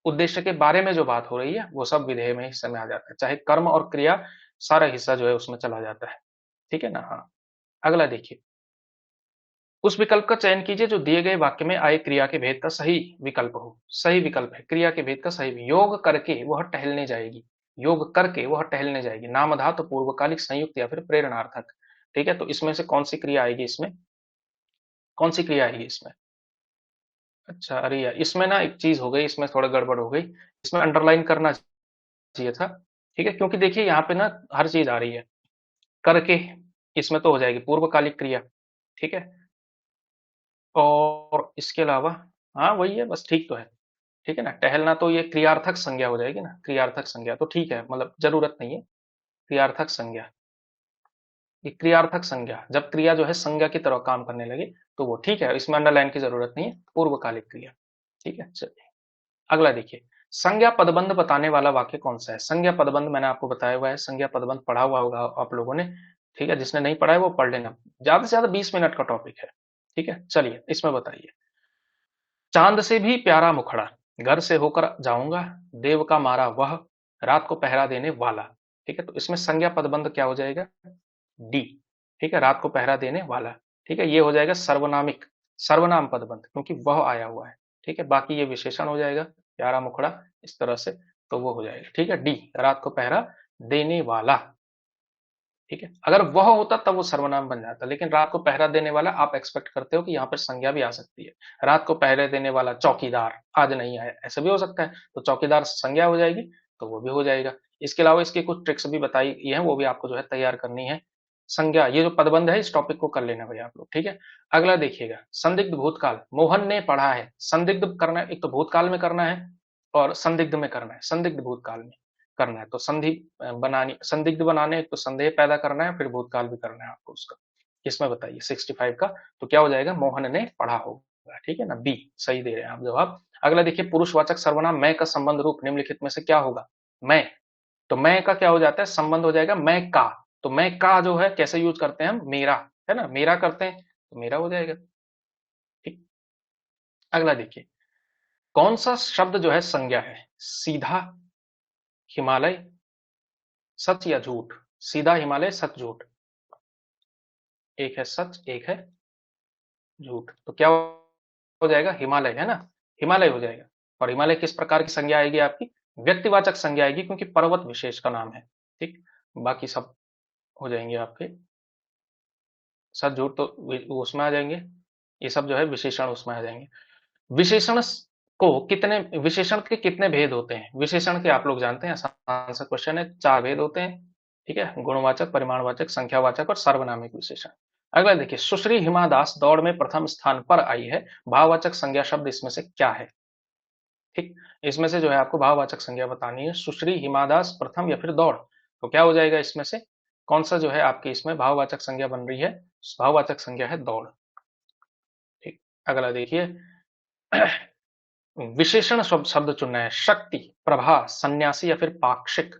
उद्देश्य के बारे में जो बात हो रही है, वो सब विधेय में हिस्से में आ जाता है, चाहे कर्म और क्रिया, सारा हिस्सा जो है उसमें चला जाता है, ठीक है ना। हाँ, अगला देखिए, उस विकल्प का चयन कीजिए जो दिए गए वाक्य में आए क्रिया के भेद का सही विकल्प हो। सही विकल्प है क्रिया के भेद का सही, योग करके वह टहलने जाएगी, योग करके वह टहलने जाएगी, नामधातु, पूर्वकालिक, संयुक्त या फिर प्रेरणार्थक, ठीक है। तो इसमें से कौन सी क्रिया आएगी, इसमें कौन सी क्रिया आएगी इसमें। अच्छा, अरे यार इसमें ना एक चीज हो गई, इसमें थोड़ा गड़बड़ हो गई, इसमें अंडरलाइन करना चाहिए था, ठीक है, क्योंकि देखिए यहाँ पे ना हर चीज आ रही है करके, इसमें तो हो जाएगी पूर्वकालिक क्रिया, ठीक है। और इसके अलावा, हाँ वही है बस, ठीक तो है, ठीक है ना। टहलना तो ये क्रियार्थक संज्ञा हो जाएगी ना, क्रियार्थक संज्ञा तो ठीक है, मतलब जरूरत नहीं है। क्रियार्थक संज्ञा, ये क्रियार्थक संज्ञा, जब क्रिया जो है संज्ञा की तरह काम करने लगे तो वो ठीक है, इसमें अंडरलाइन की जरूरत नहीं है, पूर्वकालिक क्रिया, ठीक है। चलिए अगला देखिए, संज्ञा पदबंध बताने वाला वाक्य कौन सा है। संज्ञा पदबंध मैंने आपको बताया हुआ है, संज्ञा पदबंध पढ़ा हुआ होगा आप लोगों ने, ठीक है, जिसने नहीं पढ़ा है वो पढ़ लेना, ज्यादा से ज्यादा 20 मिनट का टॉपिक है, ठीक है। चलिए इसमें बताइए, चांद से भी प्यारा मुखड़ा, घर से होकर जाऊंगा, देव का मारा वह, रात को पहरा देने वाला, ठीक है। तो इसमें संज्ञा पदबंध क्या हो जाएगा, डी, ठीक है, रात को पहरा देने वाला, ठीक है। ये हो जाएगा सर्वनामिक, सर्वनाम पदबंध, क्योंकि वह आया हुआ है, ठीक है। बाकी ये विशेषण हो जाएगा, प्यारा मुखड़ा, इस तरह से, तो वो हो जाएगा, ठीक है, डी, रात को पहरा देने वाला, ठीक है। अगर वह होता तब वो सर्वनाम बन जाता, लेकिन रात को पहरा देने वाला आप एक्सपेक्ट करते हो कि यहाँ पर संज्ञा भी आ सकती है। रात को पहरे देने वाला चौकीदार आज नहीं आया, ऐसा भी हो सकता है, तो चौकीदार संज्ञा हो जाएगी, तो वो भी हो जाएगा। इसके अलावा इसकी कुछ ट्रिक्स भी बताई है, वो भी आपको जो है तैयार करनी है। संज्ञा, ये जो पदबंध है इस टॉपिक को कर लेना भाई आप लोग, ठीक है। अगला देखिएगा, संदिग्ध भूतकाल, मोहन ने पढ़ा है, संदिग्ध करना है, एक तो भूतकाल में करना है और संदिग्ध में करना है, संदिग्ध भूतकाल में करना है, तो संधि बनानी, संदिग्ध बनाने, एक तो संदेह पैदा करना है, फिर भूतकाल भी करना है आपको उसका। इसमें बताइए 65 का, तो क्या हो जाएगा, मोहन ने पढ़ा होगा, ठीक है ना, बी सही दे रहे हैं आप जवाब। अगला देखिए, पुरुषवाचक सर्वनाम मैं का संबंध रूप निम्नलिखित में से क्या होगा। मैं, तो मैं का क्या हो जाता है, संबंध हो जाएगा मैं का, तो मैं का जो है कैसे यूज करते हैं हम, मेरा, है ना, मेरा करते हैं तो मेरा हो जाएगा, ठीक। अगला देखिए, कौन सा शब्द जो है संज्ञा है, सीधा, हिमालय, सच या झूठ। सीधा, हिमालय, सच, झूठ, एक है सच एक है झूठ, तो क्या हो जाएगा, हिमालय, है ना, हिमालय हो जाएगा। और हिमालय किस प्रकार की संज्ञा आएगी आपकी, व्यक्तिवाचक संज्ञा आएगी, क्योंकि पर्वत विशेष का नाम है, ठीक। बाकी सब हो जाएंगे आपके, सच झूठ तो उसमें आ जाएंगे, ये सब जो है विशेषण उसमें आ जाएंगे। विशेषण को कितने, विशेषण के कितने भेद होते हैं, विशेषण के आप लोग जानते हैं, आसान सा क्वेश्चन है, 4 भेद होते हैं, ठीक है, गुणवाचक, परिमाणवाचक, संख्यावाचक और सार्वनामिक विशेषण। अगला देखिए, सुश्री हिमा दास दौड़ में प्रथम स्थान पर आई है, भाववाचक संज्ञा शब्द इसमें से क्या है, ठीक। इसमें से जो है आपको भाववाचक संज्ञा बतानी है, सुश्री हिमा दास प्रथम या फिर दौड़, तो क्या हो जाएगा इसमें से, कौन सा जो है आपकी इसमें भाववाचक संज्ञा बन रही है, भाववाचक संज्ञा है दौड़, ठीक। अगला देखिए, विशेषण शब्द चुनना है, शक्ति, प्रभा, सन्यासी या फिर पाक्षिक,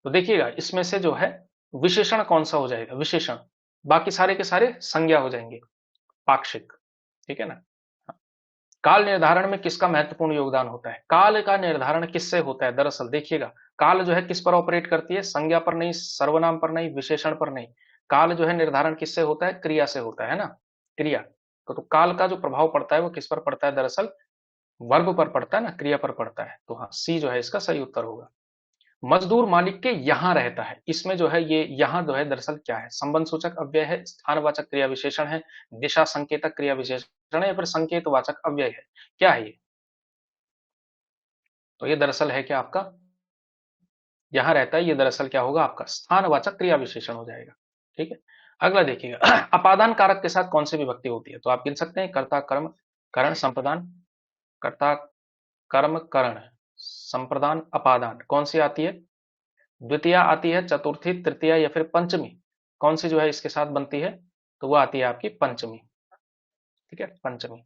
तो देखिएगा इसमें से जो है विशेषण कौन सा हो जाएगा, विशेषण, बाकी सारे के सारे संज्ञा हो जाएंगे, पाक्षिक, ठीक है ना। काल निर्धारण में किसका महत्वपूर्ण योगदान होता है, काल का निर्धारण किससे होता है, दरअसल देखिएगा, काल जो है किस पर ऑपरेट करती है, संज्ञा पर नहीं, सर्वनाम पर नहीं, विशेषण पर नहीं, काल जो है निर्धारण किससे होता है, क्रिया से होता है ना, क्रिया, तो काल का जो प्रभाव पड़ता है वो किस पर पड़ता है, दरअसल वर्ब पर पड़ता है ना, क्रिया पर पड़ता है, तो हाँ सी जो है इसका सही उत्तर होगा। मजदूर मालिक के यहाँ रहता है, इसमें जो है ये यहाँ जो है दरअसल क्या है, संबंध सूचक अव्यय है, स्थानवाचक क्रिया विशेषण है, दिशा संकेतक क्रिया विशेषण है, या फिर संकेतवाचक अव्यय है, क्या है ये? तो ये दरअसल है क्या आपका, यहाँ रहता है, ये दरअसल क्या होगा आपका स्थानवाचक क्रिया विशेषण हो जाएगा। ठीक है, अगला देखिएगा अपादान कारक के साथ कौन सी विभक्ति होती है, तो आप गिन सकते हैं कर्ता कर्म करण संप्रदान, कर्ता कर्म करण संप्रदान अपादान, कौन सी आती है, द्वितीया आती है, चतुर्थी तृतीया या फिर पंचमी, कौन सी जो है इसके साथ बनती है, तो वो आती है आपकी पंचमी। ठीक है, पंचमी।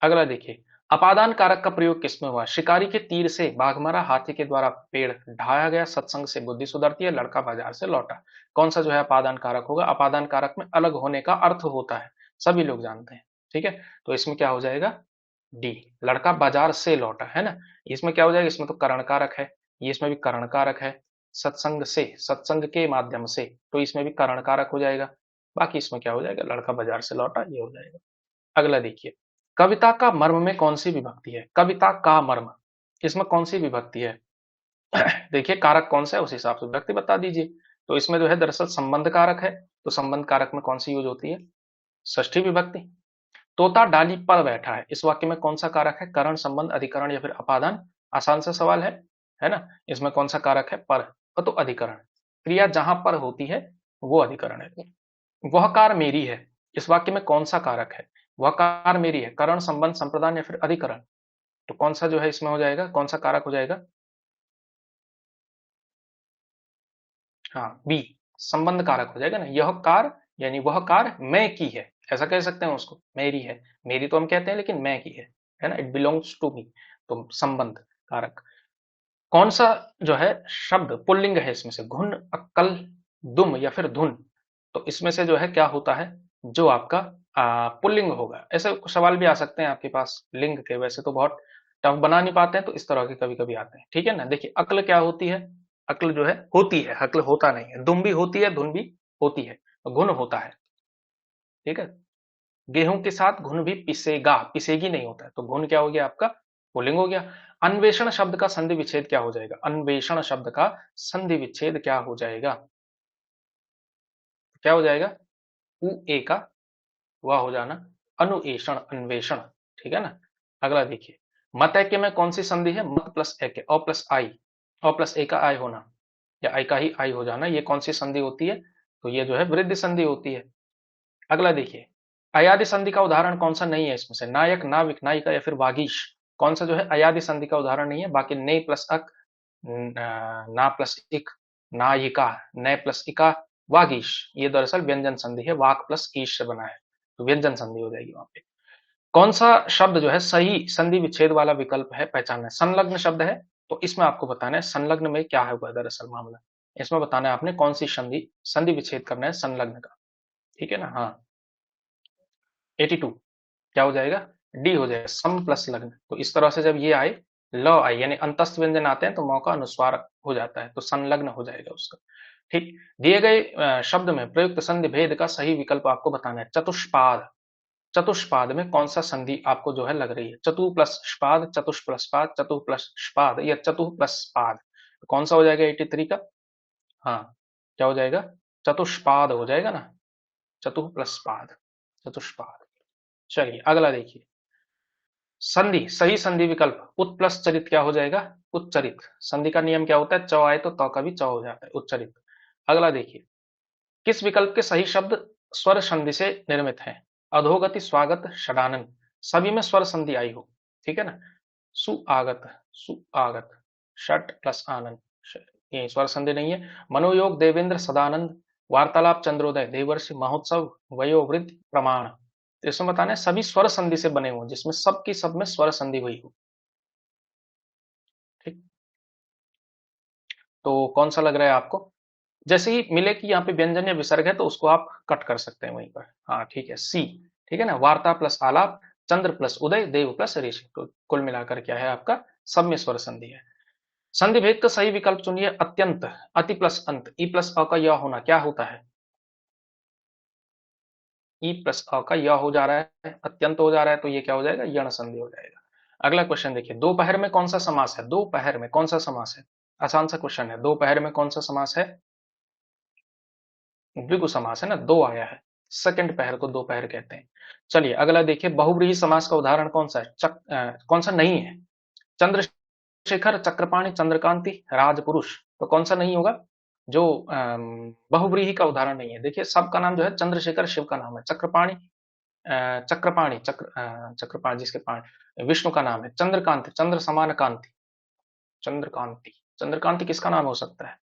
अगला देखिए, अपादान कारक का प्रयोग किसमें हुआ, शिकारी के तीर से बाघ मरा, हाथी के द्वारा पेड़ ढाया गया, सत्संग से बुद्धि सुधरती है, लड़का बाजार से लौटा, कौन सा जो है अपादान कारक होगा, अपादान कारक में अलग होने का अर्थ होता है, सभी लोग जानते हैं। ठीक है, तो इसमें क्या हो जाएगा, डी, लड़का बाजार से लौटा, है ना। इसमें क्या हो जाएगा, इसमें तो करण कारक है, ये इसमें भी करण कारक है, सत्संग से, सत्संग के माध्यम से, तो इसमें भी करण कारक हो जाएगा, बाकी इसमें क्या हो जाएगा, लड़का बाजार से लौटा, ये हो जाएगा। अगला देखिए, कविता का मर्म में कौन सी विभक्ति है, कविता का मर्म, इसमें कौन सी विभक्ति है देखिए कारक कौन सा है उस हिसाब से विभक्ति बता दीजिए। तो इसमें जो है दरअसल संबंध कारक है, तो संबंध कारक में कौन सी यूज होती है, षष्ठी विभक्ति। तोता डाली पर बैठा है, इस वाक्य में कौन सा कारक है, करण संबंध अधिकरण या फिर अपादान, आसान सा सवाल है ना। इसमें कौन सा कारक है, पर, तो अधिकरण, क्रिया जहां पर होती है वो अधिकरण है। वह कार मेरी है, इस वाक्य में कौन सा कारक है, वह कार मेरी है, करण संबंध संप्रदान या फिर अधिकरण, तो कौन सा जो है इसमें हो जाएगा, कौन सा कारक हो जाएगा, हाँ बी, संबंध कारक हो जाएगा ना, यह कार यानी वह कार मैं की है, ऐसा कह सकते हैं उसको, मेरी है, मेरी तो हम कहते हैं लेकिन मैं की है ना, इट बिलोंग्स टू मी, तो संबंध कारक। कौन सा जो है शब्द पुल्लिंग है, इसमें से घुन अक्कल दुम या फिर धुन, तो इसमें से जो है क्या होता है, जो आपका पुल्लिंग होगा, ऐसे सवाल भी आ सकते हैं आपके पास लिंग के, वैसे तो बहुत टफ बना नहीं पाते हैं, तो इस तरह के कभी कभी आते हैं। ठीक है ना, देखिए अक्ल क्या होती है, अक्ल जो है होती है, अक्ल होता नहीं है, दुम भी होती है, धुन भी होती है, तो घुन होता है। ठीक है, गेहूं के साथ घुन भी पिसेगा, पिसेगी नहीं होता है, तो घुन क्या हो गया आपका, पुल्लिंग हो गया। अन्वेषण शब्द का संधि विच्छेद क्या हो जाएगा, अन्वेषण शब्द का संधि विच्छेद क्या हो जाएगा, क्या हो जाएगा, उ ए का वह हो जाना, अनुएषण अन्वेषण। ठीक है ना, अगला देखिए, मत ऐक्य में कौन सी संधि है, मत प्लस ऐक्य, अ प्लस आई, अ प्लस ए का आई होना, या आई का ही आई हो जाना, ये कौन सी संधि होती है, तो ये जो है वृद्धि संधि होती है। अगला देखिए, अयादि संधि का उदाहरण कौन सा नहीं है इसमें से, नायक नाविक नायिका या फिर वागीश, कौन सा जो है अयादि संधि का उदाहरण नहीं है, बाकी ने प्लस अक, ना प्लस इक, नायिका, नय प्लस इका, वागीश, ये दरअसल व्यंजन संधि है, वाक प्लस ईश से बना है, तो व्यंजन संधि हो जाएगी वहां पे। कौन सा शब्द जो है सही संधि विच्छेद वाला विकल्प है, पहचानना है, संलग्न शब्द है, तो इसमें आपको बताना है संलग्न में क्या है दरअसल मामला, इसमें बताना है आपने कौन सी संधि संधि विच्छेद करना है संलग्न का। ठीक है ना, हाँ 82 क्या हो जाएगा, डी हो जाएगा, सम प्लस लग्न, तो इस तरह से जब ये आए, ल आए यानी अंतस्थ व्यंजन आते हैं तो मौ का अनुस्वार हो जाता है, तो संलग्न हो जाएगा उसका। ठीक, दिए गए शब्द में प्रयुक्त संधि भेद का सही विकल्प आपको बताना है, चतुष्पाद, चतुष्पाद में कौन सा संधि आपको जो है लग रही है, चतु प्लस स्पाद, चतुष प्लस पाद, चतु प्लस स्पाद या चतु प्लस पाद, तो कौन सा हो जाएगा 83 का, हाँ क्या हो जाएगा, चतुष्पाद हो जाएगा ना, चतु प्लस पाद, चतुष्पाद। चलिए अगला देखिए, संधि, सही संधि विकल्प उत प्लस चरित क्या हो जाएगा, उच्चरित, संधि का नियम क्या होता है, च आए तो त का भी च हो जाता है, उच्चरित। अगला देखिए, किस विकल्प के सही शब्द स्वर संधि से निर्मित है, अधोगति स्वागत षडानन, सभी में स्वर संधि आई हो। ठीक है ना, सुआगत, सुआगत, षट प्लस आनंद, ये स्वर संधि नहीं है। मनोयोग देवेंद्र सदानंद, वार्तालाप चंद्रोदय, देवर्षि महोत्सव, वयोवृद्धि प्रमाण, तो इसमें बताना है सभी स्वर संधि से बने हो, जिसमें सब की सब में स्वर संधि हुई हो। ठीक, तो कौन सा लग रहा है आपको, जैसे ही मिले कि यहाँ पे व्यंजन या विसर्ग है तो उसको आप कट कर सकते हैं वहीं पर, हाँ ठीक है सी। ठीक है ना, वार्ता प्लस आलाप, चंद्र प्लस उदय, देव प्लस ऋषि, तो कुल मिलाकर क्या है आपका, सब में स्वर संधि है। संधि भेद का सही विकल्प चुनिए, अत्यंत, अति प्लस अंत, ई प्लस अ का य होना क्या होता है, ई प्लस अ का य हो जा रहा है, अत्यंत हो जा रहा है, तो ये क्या हो जाएगा, यण संधि हो जाएगा। अगला क्वेश्चन देखिए, दोपहर में कौन सा समास है, दोपहर में कौन सा समास है, आसान सा क्वेश्चन है। दोपहर में कौन सा समास है? द्विगु समास है ना, दो आया है। सेकंड पहर को दोपहर कहते हैं। चलिए अगला देखिए, बहुव्रीहि समास का उदाहरण कौन सा है? कौन सा नहीं है? चंद्रशेखर, चक्रपाणि, चंद्रकांति, राजपुरुष। तो कौन सा नहीं होगा जो बहुव्रीहि का उदाहरण नहीं है? देखिए सबका नाम जो है चंद्रशेखर शिव का नाम है, चक्रपाणि चक्रपाणि जिसके पाणी विष्णु का नाम है, चंद्रकांति चंद्र समान कांति, चंद्रकांति। चंद्रकांति किसका नाम हो सकता है?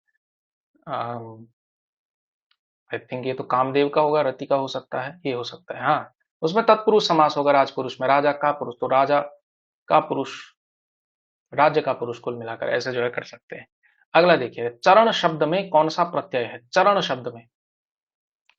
आई थिंक ये तो कामदेव का होगा, रति का हो सकता है, ये हो सकता है। हाँ, उसमें तत्पुरुष समास होगा राजपुरुष में, राजा का पुरुष, तो राजा का पुरुष, राज्य का पुरुष, कुल मिलाकर ऐसे जो है कर सकते हैं। अगला देखिए, चरण शब्द में कौन सा प्रत्यय है? चरण शब्द में,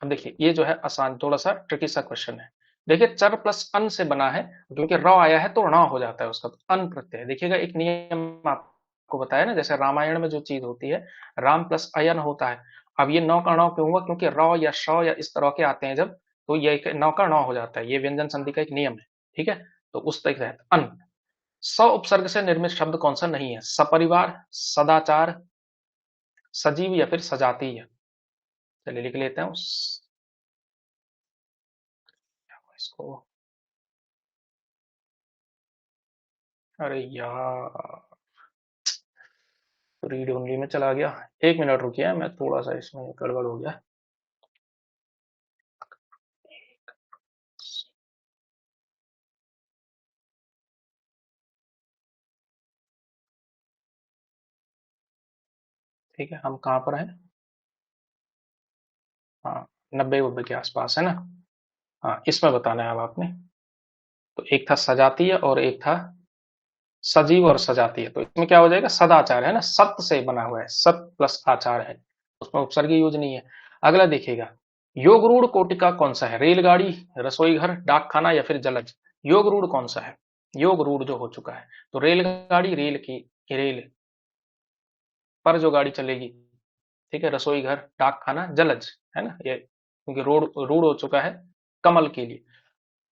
अब देखिए ये जो है आसान, थोड़ा सा ट्रिकी सा क्वेश्चन है। देखिए चर प्लस अन से बना है, क्योंकि र आया है तो ण हो जाता है उसका, तो अन प्रत्यय। देखिएगा एक नियम आपको बताया ना, जैसे रामायण में जो चीज होती है, राम प्लस अयन होता है। अब ये नौ का ण क्यों हुआ? क्योंकि र या श या इस तरह के आते हैं जब, तो ये नौ का ण हो जाता है। ये व्यंजन संधि का एक नियम है, ठीक है। तो उस तरीके से अन। स उपसर्ग से निर्मित शब्द कौन सा नहीं है? सपरिवार, सदाचार, सजीव या फिर सजातीय। चलिए लिख लेते हैं इसको। अरे यार, रीड ओनली में चला गया। एक मिनट रुकिए, मैं थोड़ा सा इसमें गड़बड़ हो गया। ठीक है, हम कहाँ पर हैं? हाँ, 90 के आसपास है ना। हाँ, इसमें बताना है अब आपने। तो एक था सजातीय और एक था सजीव और सजातीय। तो इसमें क्या हो जाएगा? सदाचार है ना, सत्य से बना हुआ है, सत्य प्लस आचार है, उसमें उपसर्ग यूज नहीं है। अगला देखिएगा, योग रूढ़ कोटिका कौन सा है? रेलगाड़ी, रसोई घर, डाकखाना या फिर जलज। योग रूढ़ कौन सा है? योग रूढ़ जो हो चुका है, तो रेलगाड़ी, रेल की रेल पर जो गाड़ी चलेगी, ठीक है, रसोई घर, डाक खाना, जलज, है ना ये, क्योंकि रोड रूढ़ हो चुका है कमल के लिए।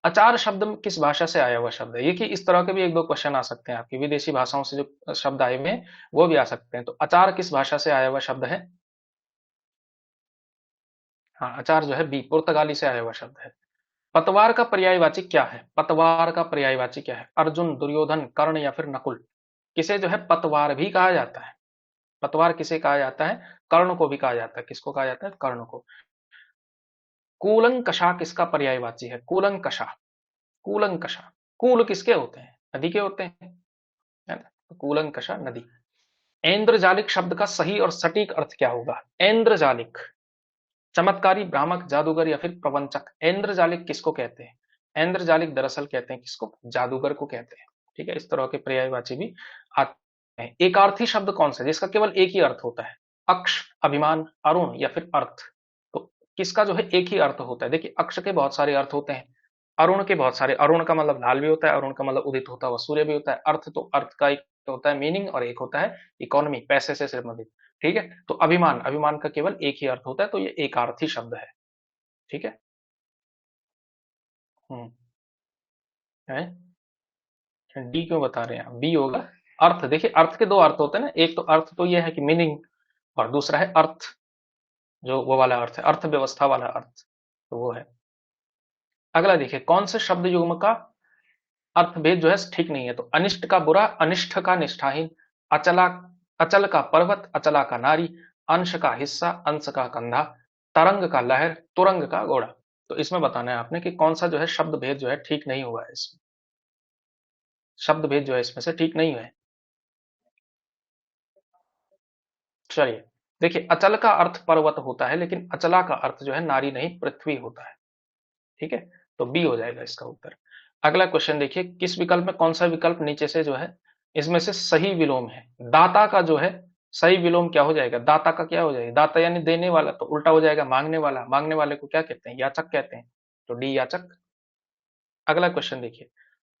अचार शब्द किस भाषा से आया हुआ शब्द है? ये कि इस तरह के भी एक दो क्वेश्चन आ सकते हैं आपकी, विदेशी भाषाओं से जो शब्द आए हुए हैं वो भी आ सकते हैं। तो अचार किस भाषा से आया हुआ शब्द है? हाँ, अचार जो है बी, पुर्तगाली से आया हुआ शब्द है। पतवार का पर्यायवाची क्या है? पतवार का पर्यायवाची क्या है? अर्जुन, दुर्योधन, कर्ण या फिर नकुल। किसे जो है पतवार भी कहा जाता है? पतवार किसे कहा जाता है? कर्ण को भी कहा जाता है। किसको कहा जाता है? कर्ण को। कूलंकषा किसका पर्यायवाची है? कूलंकषा, कूलंकषा। कूल किसके होते हैं? नदी के होते हैं, है ना। तो कूलंकषा नदी। ऐन्द्रजालिक शब्द का सही और सटीक अर्थ क्या होगा? ऐन्द्रजालिक, चमत्कारी, भ्रामक, जादूगर या फिर प्रवंचक। ऐन्द्रजालिक किसको कहते हैं? ऐन्द्रजालिक दरअसल कहते हैं किसको? जादूगर को कहते हैं। ठीक है, इस तरह के पर्यायवाची भी आते हैं। एकार्थी शब्द कौन सा है जिसका केवल एक ही अर्थ होता है? अक्ष, अभिमान, अरुण या फिर अर्थ। तो किसका जो है एक ही अर्थ होता है? देखिए अक्ष के बहुत सारे अर्थ होते हैं, अरुण के बहुत सारे, अरुण का मतलब लाल भी होता है, अरुण का मतलब उदित होता हुआ सूर्य भी होता है। अर्थ तो अर्थ का एक होता है मीनिंग, और एक होता है इकोनॉमी, पैसे से संबंधित। ठीक है, तो अभिमान, अभिमान का केवल एक ही अर्थ होता है, तो ये एक अर्थी शब्द है। ठीक है। हम्म। है, डी क्यों बता रहे हैं आप? बी होगा। अर्थ, देखिए अर्थ के दो अर्थ होते हैं ना, एक तो अर्थ तो ये है कि मीनिंग, और दूसरा है अर्थ, जो वो वाला अर्थ है, अर्थव्यवस्था वाला अर्थ, तो वो है। अगला देखिए, कौन से शब्द युग्म का अर्थभेद जो है ठीक नहीं है? तो अनिष्ट का बुरा, अनिष्ठ का निष्ठाहीन, अचला, अचल का पर्वत, अचला का नारी, अंश का हिस्सा, अंश का कंधा, तरंग का लहर, तुरंग का घोड़ा। तो इसमें बताना है आपने कि कौन सा जो है शब्द भेद जो है ठीक नहीं हुआ है इसमें, शब्द भेद जो है इसमें से ठीक नहीं हुआ है। चलिए, देखिए अचल का अर्थ पर्वत होता है, लेकिन अचला का अर्थ जो है नारी नहीं पृथ्वी होता है। ठीक है, तो बी हो जाएगा इसका उत्तर। अगला क्वेश्चन देखिए, किस विकल्प में कौन सा विकल्प नीचे से जो है इसमें से सही विलोम है? दाता का जो है सही विलोम क्या हो जाएगा? दाता का क्या हो जाएगा? दाता यानी देने वाला, तो उल्टा हो जाएगा मांगने वाला। मांगने वाले को क्या कहते हैं? याचक कहते हैं, तो डी याचक। अगला क्वेश्चन देखिए,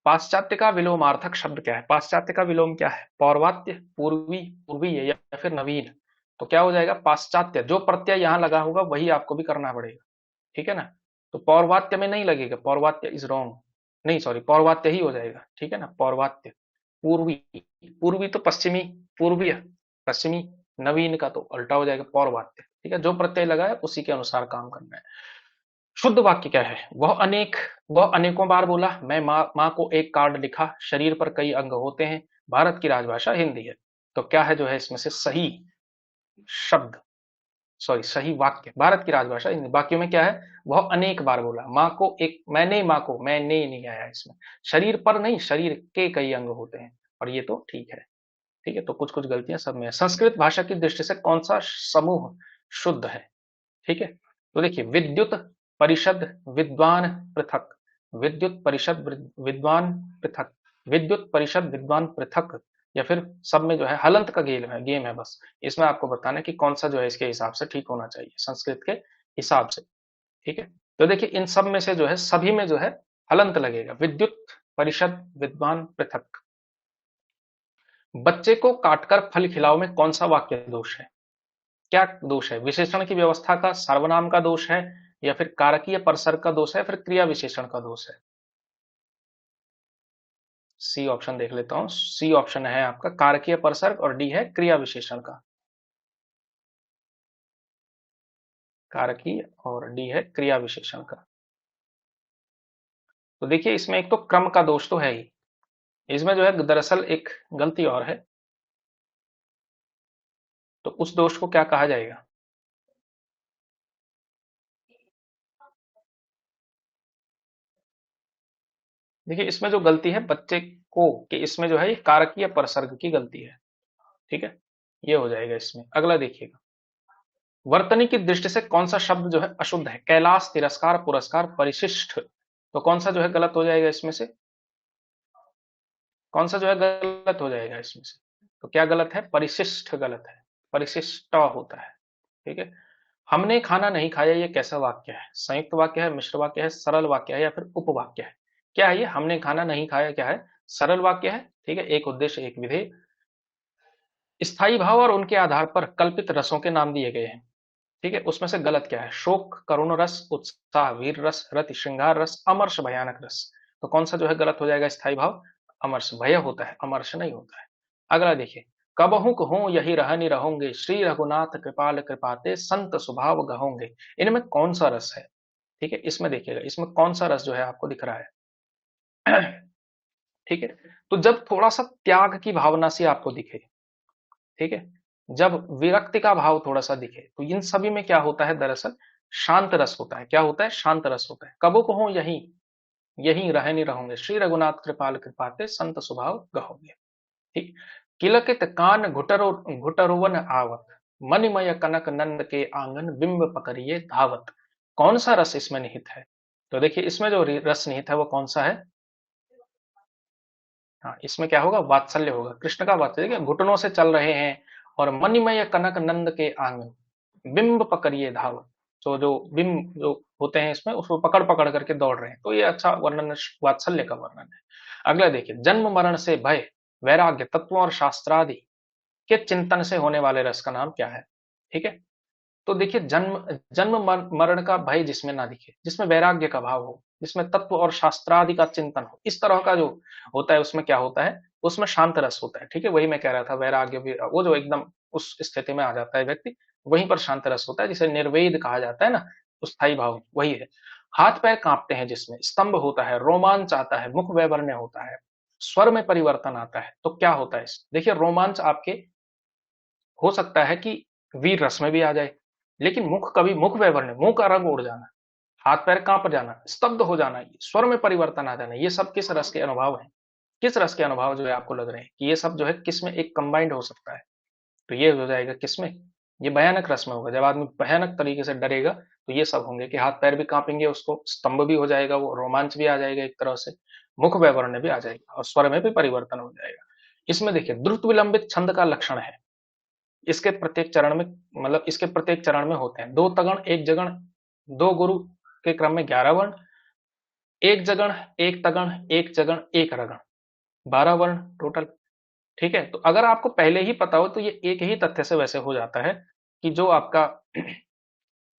पाश्चात्य का विलोमार्थक शब्द क्या है? पाश्चात्य का विलोम क्या है? पौर्वात्य, पूर्वी, पूर्वीय या फिर नवीन। तो क्या हो जाएगा? पाश्चात्य, जो प्रत्यय यहां लगा होगा वही आपको भी करना पड़ेगा। ठीक है ना, तो पौर्वात्य में नहीं लगेगा, पौर्वात्य इज रॉन्ग, नहीं सॉरी, पौर्वात्य ही हो जाएगा। ठीक है ना, पौर्वात्य। पूर्वी, पूर्वी तो पश्चिमी, पूर्वीय रश्मि, नवीन का तो उल्टा हो जाएगा पौर्वात्य। ठीक है, जो प्रत्यय लगा है उसी के अनुसार काम करना है। शुद्ध वाक्य क्या है? वह अनेकों बार बोला, मैं माँ को एक कार्ड लिखा, शरीर पर कई अंग होते हैं, भारत की राजभाषा हिंदी है। तो क्या है जो है इसमें से सही शब्द, सॉरी सही वाक्य? भारत की राजभाषा हिंदी। वाक्यों में क्या है? वह अनेक बार बोला, माँ को एक, मैंने माँ को, मैंने नहीं आया इसमें, शरीर पर नहीं, शरीर के कई अंग होते हैं, और ये तो ठीक है। ठीक है, तो कुछ कुछ गलतियां सब में है। संस्कृत भाषा की दृष्टि से कौन सा समूह शुद्ध है? ठीक है, तो देखिए, विद्युत परिषद विद्वान पृथक, विद्युत परिषद विद्वान पृथक, विद्युत परिषद विद्वान पृथक, या फिर सब में जो है हलंत का गेम है बस। इसमें आपको बताना है कि कौन सा जो है इसके हिसाब से ठीक होना चाहिए, संस्कृत के हिसाब से। ठीक है, तो देखिए इन सब में से जो है सभी में जो है हलंत लगेगा, विद्युत परिषद विद्वान पृथक। बच्चे को काटकर फल खिलाओ में कौन सा वाक्य दोष है? क्या दोष है? विशेषण की व्यवस्था का, सर्वनाम का दोष है, या फिर कारकीय परसर्ग का दोष है, फिर क्रिया विशेषण का दोष है? सी ऑप्शन देख लेता हूं। सी ऑप्शन है आपका कारकीय परसर्ग, और डी है क्रिया विशेषण का। कारकीय और डी है क्रिया विशेषण का। तो देखिए इसमें एक तो क्रम का दोष तो है ही, इसमें जो है दरअसल एक गलती और है। तो उस दोष को क्या कहा जाएगा? देखिए इसमें जो गलती है बच्चे को, कि इसमें जो है ये कारकीय परसर्ग की गलती है। ठीक है, ये हो जाएगा इसमें। अगला देखिएगा, वर्तनी की दृष्टि से कौन सा शब्द जो है अशुद्ध है? कैलाश, तिरस्कार, पुरस्कार, परिशिष्ट। तो कौन सा जो है गलत हो जाएगा इसमें से? कौन सा जो है गलत हो जाएगा इसमें से? तो क्या गलत है? परिशिष्ट गलत है, परिशिष्ट होता है। ठीक है, हमने खाना नहीं खाया, ये कैसा वाक्य है? संयुक्त वाक्य है, मिश्र वाक्य है, सरल वाक्य है, या फिर उपवाक्य है? क्या है ये? हमने खाना नहीं खाया क्या है? सरल वाक्य है। ठीक है, एक उद्देश्य एक विधेय। स्थायी भाव और उनके आधार पर कल्पित रसों के नाम दिए गए हैं। ठीक है, उसमें से गलत क्या है? शोक, करुण रस, उत्साह, वीर रस, रति, श्रृंगार रस, अमर्ष, भयानक रस। तो कौन सा जो है गलत हो जाएगा? स्थायी भाव अमर्ष, भय होता है, अमर्ष नहीं होता है। अगला देखिए, कबहु हो यही रहनि रहोगे, श्री रघुनाथ कृपाल कृपाते, संत स्वभाव गहोगे। इनमें कौन सा रस है? ठीक है, इसमें देखिएगा, इसमें कौन सा रस जो है आपको दिख रहा है? ठीक है, तो जब थोड़ा सा त्याग की भावना सी आपको दिखे, ठीक है, जब विरक्ति का भाव थोड़ा सा दिखे, तो इन सभी में क्या होता है? दरअसल शांत रस होता है। क्या होता है? शांत रस होता है। कबो कहो यही, यही रहे नहीं रहोगे, श्री रघुनाथ कृपाल कृपाते, संत स्वभाव गहोगे। ठीक, किलकित कान घुटरो घुटरुवन आवत, मणिमय कनक नंद के आंगन, बिंब पकड़िए धावत। कौन सा रस इसमें निहित है? तो देखिए इसमें जो रस निहित है वो कौन सा है? हाँ, इसमें क्या होगा? वात्सल्य होगा, कृष्ण का वात्सल्य। देखिए घुटनों से चल रहे हैं, और मणिमय कनक नंद के आंगन, बिंब पकड़िए धाव। तो जो बिंब जो होते हैं इसमें, उसको पकड़ पकड़ करके दौड़ रहे हैं, तो ये अच्छा वर्णन, वात्सल्य का वर्णन है। अगला देखिए, जन्म मरण से भय, वैराग्य, तत्वों और शास्त्रादि के चिंतन से होने वाले रस का नाम क्या है? ठीक है, तो देखिए जन्म जन्म मरण का भय जिसमें ना दिखे, जिसमें वैराग्य का भाव हो, जिसमें तत्व और शास्त्रादि का चिंतन हो, इस तरह का जो होता है उसमें क्या होता है? उसमें शांत रस होता है। ठीक है, वही मैं कह रहा था, वैराग्य भी वो जो एकदम उस स्थिति में आ जाता है व्यक्ति, वहीं पर शांत रस होता है, जिसे निर्वेद कहा जाता है ना, स्थायी भाव वही है। हाथ पैर कांपते हैं जिसमें, स्तंभ होता है, रोमांच आता है, मुख वैवर्ण्य होता है, स्वर में परिवर्तन आता है, तो क्या होता है? देखिए रोमांच आपके हो सकता है कि वीर रस में भी आ जाए, लेकिन मुख कभी, मुख वैवर्ण्य, मुंह का रंग उड़ जाना, हाथ पैर कांप जाना, स्तब्ध हो जाना, स्वर में परिवर्तन आ जाना, ये सब किस रस के अनुभव है? किस रस के अनुभव जो है आपको लग रहे हैं कि ये सब जो है किस में एक कंबाइंड हो सकता है? तो ये हो जाएगा किसमें? ये भयानक रस में होगा। जब आदमी भयानक तरीके से डरेगा तो ये सब होंगे कि हाथ पैर भी कांपेंगे, उसको स्तंभ भी हो जाएगा, वो रोमांच भी आ जाएगा एक तरह से, मुख वैवर्ण्य भी आ जाएगा, और स्वर में भी परिवर्तन हो जाएगा। इसमें देखिए द्रुत विलंबित छंद का लक्षण है, इसके प्रत्येक चरण में, मतलब इसके प्रत्येक चरण में होते हैं दो तगण, एक जगण, दो गुरु के क्रम में 11 वर्ण, एक जगण, एक तगण, एक जगण, एक रगण, 12 वर्ण टोटल। ठीक है, तो अगर आपको पहले ही पता हो तो ये एक ही तथ्य से वैसे हो जाता है कि जो आपका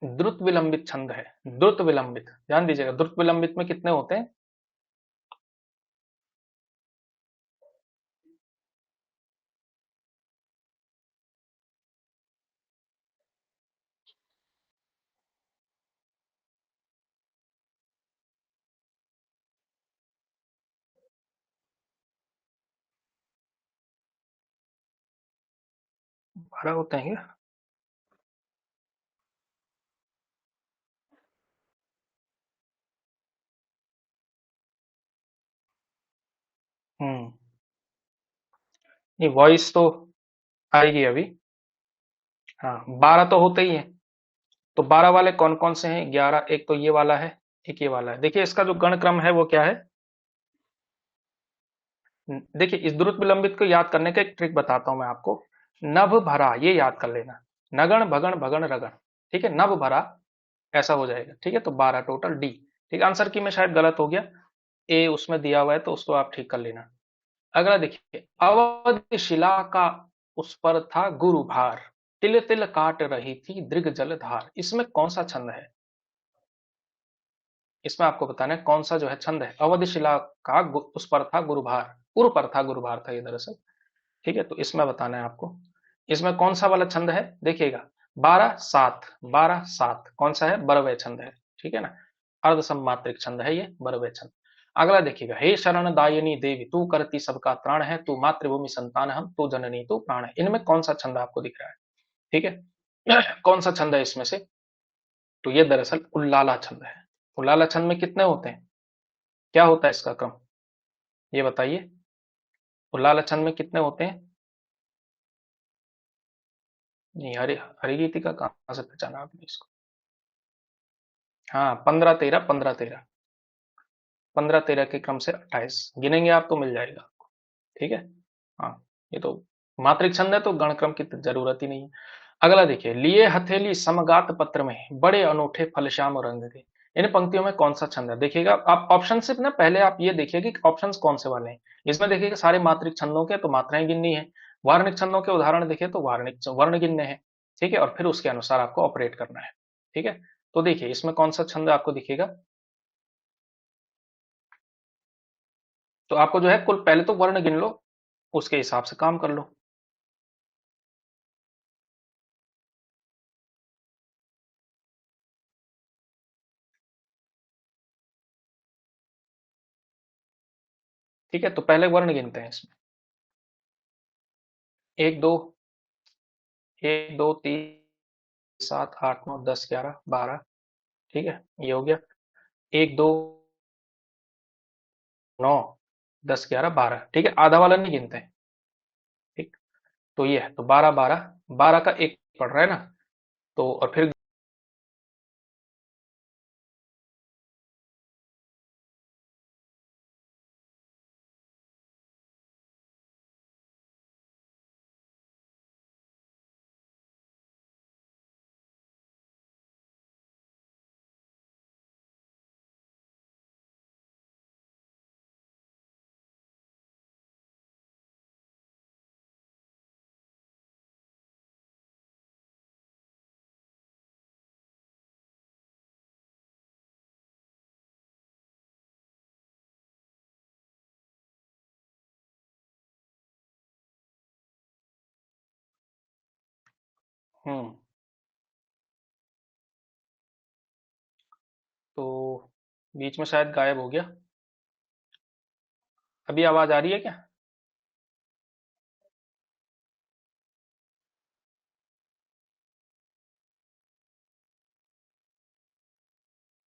द्रुत विलंबित छंद है, द्रुत विलंबित, ध्यान दीजिएगा, द्रुत विलंबित में कितने होते हैं? 12 होते हैं क्या? हम्म। नहीं, वॉइस तो आएगी अभी। हाँ, 12 तो होते ही हैं। तो 12 वाले कौन कौन से हैं? 11, एक तो ये वाला है, एक ये वाला है। देखिए इसका जो गण क्रम है वो क्या है? देखिए इस द्रुत विलंबित को याद करने का एक ट्रिक बताता हूं मैं आपको। नभ भरा, ये याद कर लेना। नगण भगण भगण रगण। ठीक है, नभ भरा ऐसा हो जाएगा। ठीक है, तो 12 टोटल डी। ठीक, आंसर की में शायद गलत हो गया। ए उसमें दिया हुआ है तो उसको आप ठीक कर लेना। अगला देखिए, अवध शिला का उस पर था गुरु भार, तिल तिल काट रही थी दृग जल धार। इसमें कौन सा छंद है? इसमें आपको बताना है कौन सा जो है छंद है। अवध शिला का उस पर था गुरुभार, उर पर था गुरुभार था ये दरअसल। ठीक है, तो इसमें बताना है आपको, इसमें कौन सा वाला छंद है? देखिएगा, 12 7, 12 7 कौन सा है? बरवय छंद है। ठीक है ना, अर्ध सम्मात्रिक छंद है ये, बरवय छंद। अगला देखिएगा, हे शरण दायिनी देवी तू करती सबका त्राण है, तू मातृभूमि संतान हम, तू जननी तू प्राण है। इनमें कौन सा छंद आपको दिख रहा है? ठीक है, कौन सा छंद है इसमें से? तो ये दरअसल उल्लाला छंद है। उल्लाला छंद में कितने होते हैं? क्या होता है इसका क्रम? ये बताइए, उल्लाला छंद में कितने होते हैं? नहीं, हरि हरि गीतिका कहाँ से पहचाना आपने इसको? हाँ, 15 13 15 13, 15 13 के क्रम से 28 गिनेंगे आप तो मिल जाएगा आपको। ठीक है। हाँ, ये तो मात्रिक छंद है तो गणक्रम की जरूरत ही नहीं है। अगला देखिए, लिए हथेली समगात पत्र में बड़े अनूठे फल श्याम रंग के। इन पंक्तियों में कौन सा छंद है? देखिएगा आप ऑप्शन सिर्फ ना, पहले आप ये देखिए कि ऑप्शंस कौन से वाले हैं। इसमें देखिएगा सारे मात्रिक छंदों के तो मात्राएं गिननी है। वार्णिक छंदों के उदाहरण देखें तो वार्णिक वर्ण गिनने हैं। ठीक है, और फिर उसके अनुसार आपको ऑपरेट करना है। ठीक है, तो देखिए इसमें कौन सा छंद आपको दिखेगा। तो आपको जो है कुल पहले तो वर्ण गिन लो, उसके हिसाब से काम कर लो। ठीक है, तो पहले वर्ण गिनते हैं इसमें। 1 2, 1 2 3 7 8 9 10 11 12। ठीक है, ये हो गया। 1 2 9 10 11 12। ठीक है, आधा वाला नहीं गिनते हैं। ठीक, तो ये है, तो 12 12, 12 का एक पड़ रहा है ना। तो और फिर हम्म। तो बीच में शायद गायब हो गया। अभी आवाज आ रही है क्या?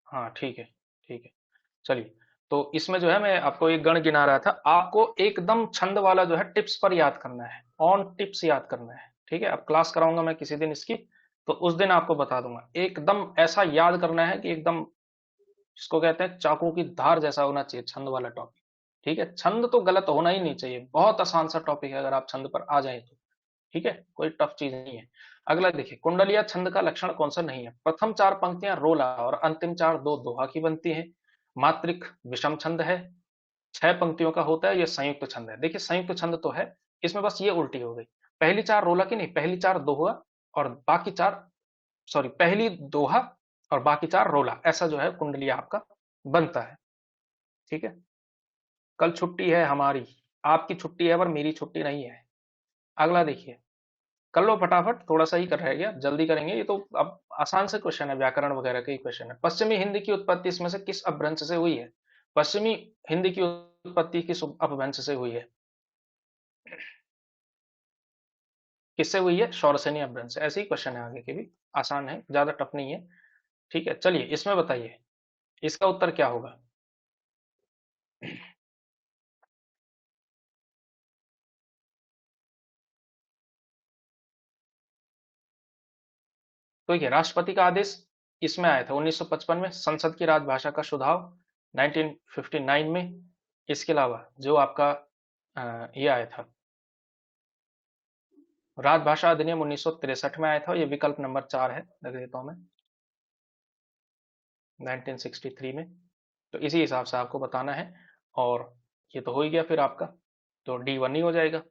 हाँ ठीक है, ठीक है। चलिए, तो इसमें जो है मैं आपको एक गण गिना रहा था, आपको एकदम छंद वाला जो है टिप्स पर याद करना है, ऑन टिप्स याद करना है। ठीक है, अब क्लास कराऊंगा मैं किसी दिन इसकी, तो उस दिन आपको बता दूंगा। एकदम ऐसा याद करना है कि एकदम, जिसको कहते हैं चाकू की धार जैसा होना चाहिए छंद वाला टॉपिक। ठीक है, छंद तो गलत होना ही नहीं चाहिए, बहुत आसान सा टॉपिक है अगर आप छंद पर आ जाए तो। ठीक है, कोई टफ चीज नहीं है। अगला देखिए, कुंडलिया छंद का लक्षण कौन सा नहीं है? प्रथम 4 पंक्तियां रोला और अंतिम 4 दो दोहा की बनती है। मात्रिक विषम छंद है। 6 पंक्तियों का होता है, ये संयुक्त छंद है। देखिए संयुक्त छंद तो है, इसमें बस ये उल्टी हो गई। पहली 4 रोला की नहीं, पहली 4 दोहा और बाकी 4, सॉरी पहली दोहा और बाकी 4 रोला, ऐसा जो है कुंडलिया आपका बनता है। ठीक है, कल छुट्टी है हमारी, आपकी छुट्टी है पर मेरी छुट्टी नहीं है। अगला देखिए, कर लो फटाफट, थोड़ा सा ही कर रह गया, जल्दी करेंगे ये तो। अब आसान से क्वेश्चन है, व्याकरण वगैरह के ही क्वेश्चन है। पश्चिमी हिंदी की उत्पत्ति इसमें से किस अपभ्रंश से हुई है? पश्चिमी हिंदी की उत्पत्ति किस अपभ्रंश से हुई है? किससे हुई है? शौरसेनी अपभ्रंश से। ऐसे ही क्वेश्चन है आगे के भी, आसान है, ज्यादा टफ नहीं है। ठीक है, चलिए इसमें बताइए इसका उत्तर क्या होगा। तो ये राष्ट्रपति का आदेश इसमें आया था 1955 में, संसद की राजभाषा का सुधाव 1959 में। इसके अलावा जो आपका ये आया था राजभाषा अधिनियम 1963 में आया था, ये विकल्प नंबर 4 है, देख देता हूं मैं, 1963 में। तो इसी हिसाब से आपको बताना है। और ये तो हो ही गया फिर आपका, तो D1 ही हो जाएगा।